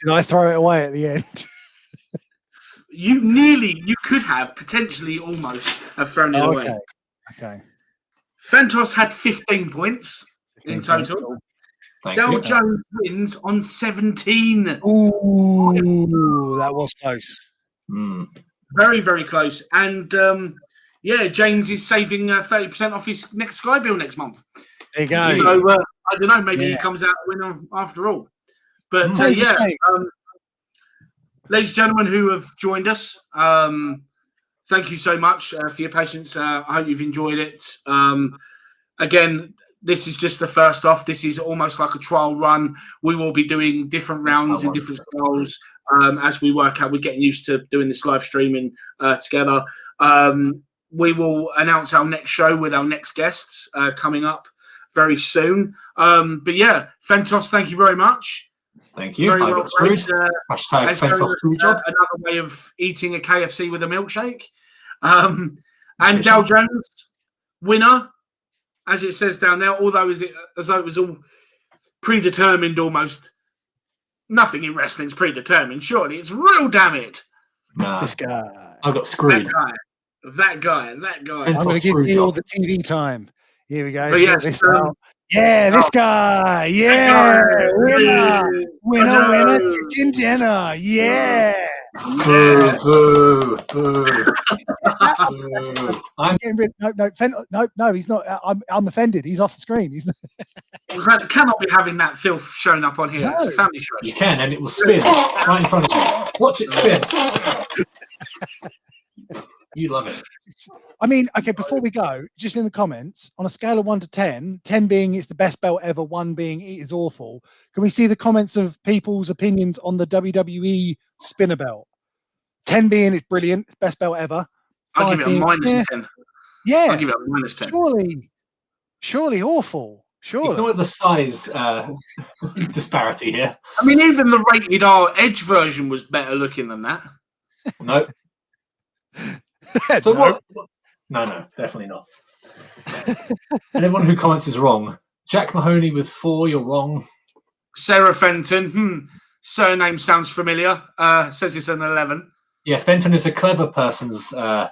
Did I throw it away at the end? You could have potentially almost have thrown it away. Okay. Fentos had 15 points in total. Del Jones wins on 17. Ooh, that was close. Very, very close. And James is saving 30% off his next Sky bill next month. There you go. So I don't know, maybe he comes out a winner after all. But ladies and gentlemen who have joined us, thank you so much for your patience. I hope you've enjoyed it. Again, this is just the first off. This is almost like a trial run. We will be doing different rounds and different styles as we work out. We're getting used to doing this live streaming together. We will announce our next show with our next guests coming up very soon. But yeah, Fentos, thank you very much. Thank you. I got screwed. Hashtag Fentos Screwjob. Another way of eating a KFC with a milkshake. And Dow Jones, winner, as it says down there, although as though it was all predetermined almost. Nothing in wrestling is predetermined, surely. It's real, damn it. Nah, this guy. I got screwed. That guy. I'm going to give you all the TV time. Here we go. This guy. Yeah. Winner, chicken dinner. Yeah. Boo. I'm getting rid. No, he's not. I'm offended. He's off the screen. He's not. We cannot be having that filth showing up on here. No. It's a family show. You can, and it will spin right in front of you. Watch it spin. You love it. I mean, okay, before we go, just in the comments, on a scale of 1 to 10, 10 being it's the best belt ever, 1 being it is awful, can we see the comments of people's opinions on the WWE spinner belt? 10 being it's brilliant, it's best belt ever. I'll give it a minus 10. Yeah. I'll give it a minus 10. Surely awful. Surely. Ignore the size disparity here. I mean, even the rated R Edge version was better looking than that. No. So what? No, definitely not. And everyone who comments is wrong. Jack Mahoney with 4, you're wrong. Sarah Fenton, surname sounds familiar. Says it's an 11. Yeah, Fenton is a clever person's surname.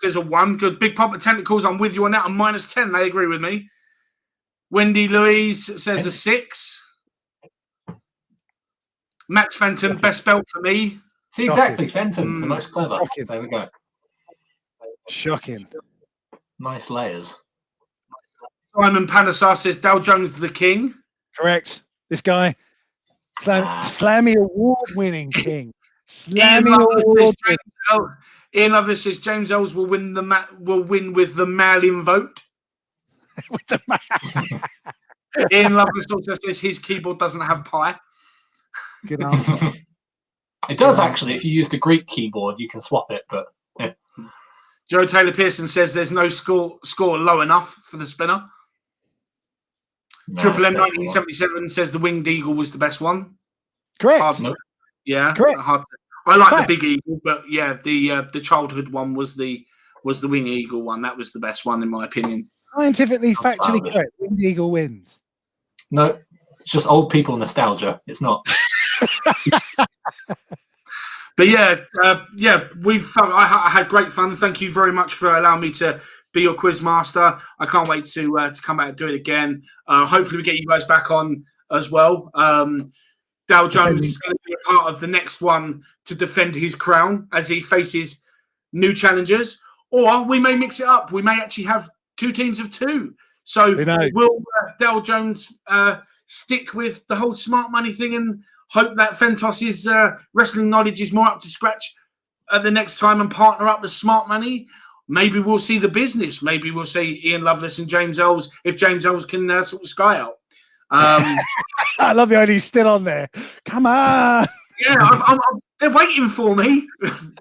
Says a 1. Good. Big Pop of Tentacles, I'm with you on that. A minus 10, they agree with me. Wendy Louise says a 6. Max Fenton, best belt for me. See, exactly. Fenton's the most clever. Shocking. There we go. Shocking. Nice layers. Simon Panasar says Dow Jones the king. Correct. This guy, Slammy award-winning king. Ian Slammy award-winning. Lovelace says James Ells will win with the mail-in vote. With the man. Ian Lovelace also says his keyboard doesn't have pi. Good answer. It does actually. If you use the Greek keyboard, you can swap it. But yeah. Joe Taylor Pearson says there's no score low enough for the spinner. No, Triple M 1977 says the Winged Eagle was the best one. Correct. Yeah, correct. I like the Big Eagle, but yeah, the childhood one was the Winged Eagle one. That was the best one in my opinion. Scientifically, factually correct. Winged Eagle wins. No, it's just old people nostalgia. It's not. But yeah, I had great fun. Thank you very much for allowing me to be your quiz master. I can't wait to come out and do it again. Hopefully, we get you guys back on as well. Dow Jones is going to be a part of the next one to defend his crown as he faces new challengers. Or we may mix it up. We may actually have 2 teams of 2. So will Dow Jones stick with the whole smart money thing and hope that Fentos's wrestling knowledge is more up to scratch at the next time and partner up with smart money? Maybe we'll see the business. Maybe we'll see Ian Lovelace and James Ells if James Ells can sort of sky out. I love the idea he's still on there. Come on. Yeah, they're waiting for me.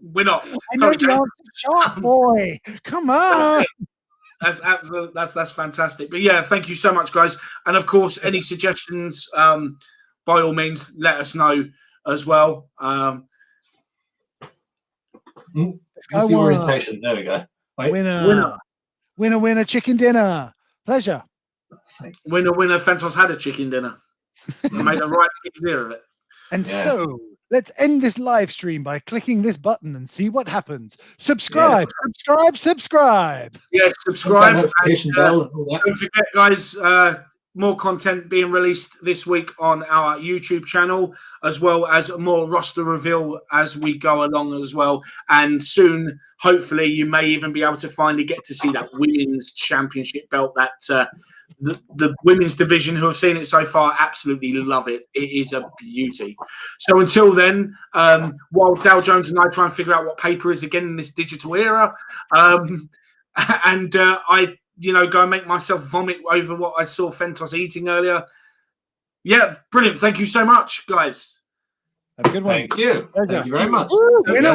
We're not. I know the answer, sharp boy. Come on. That's absolutely that's fantastic. But yeah, thank you so much, guys. And of course, any suggestions, by all means, let us know as well. That's the orientation. There we go. Wait. Winner, chicken dinner. Pleasure. Winner, Fentos had a chicken dinner. And made a right easier of it. And so let's end this live stream by clicking this button and see what happens. Subscribe. Yes, subscribe. Notification bell and all that. Don't forget, guys, more content being released this week on our YouTube channel, as well as more roster reveal as we go along as well. And soon, hopefully, you may even be able to finally get to see that women's championship belt that the women's division who have seen it so far absolutely love it. It is a beauty. So until then, while Dow Jones and I try and figure out what paper is again in this digital era, and I go and make myself vomit over what I saw Fentos eating earlier. Yeah, brilliant. Thank you so much, guys. Have a good one. Thank you. Thank you very much. Winner.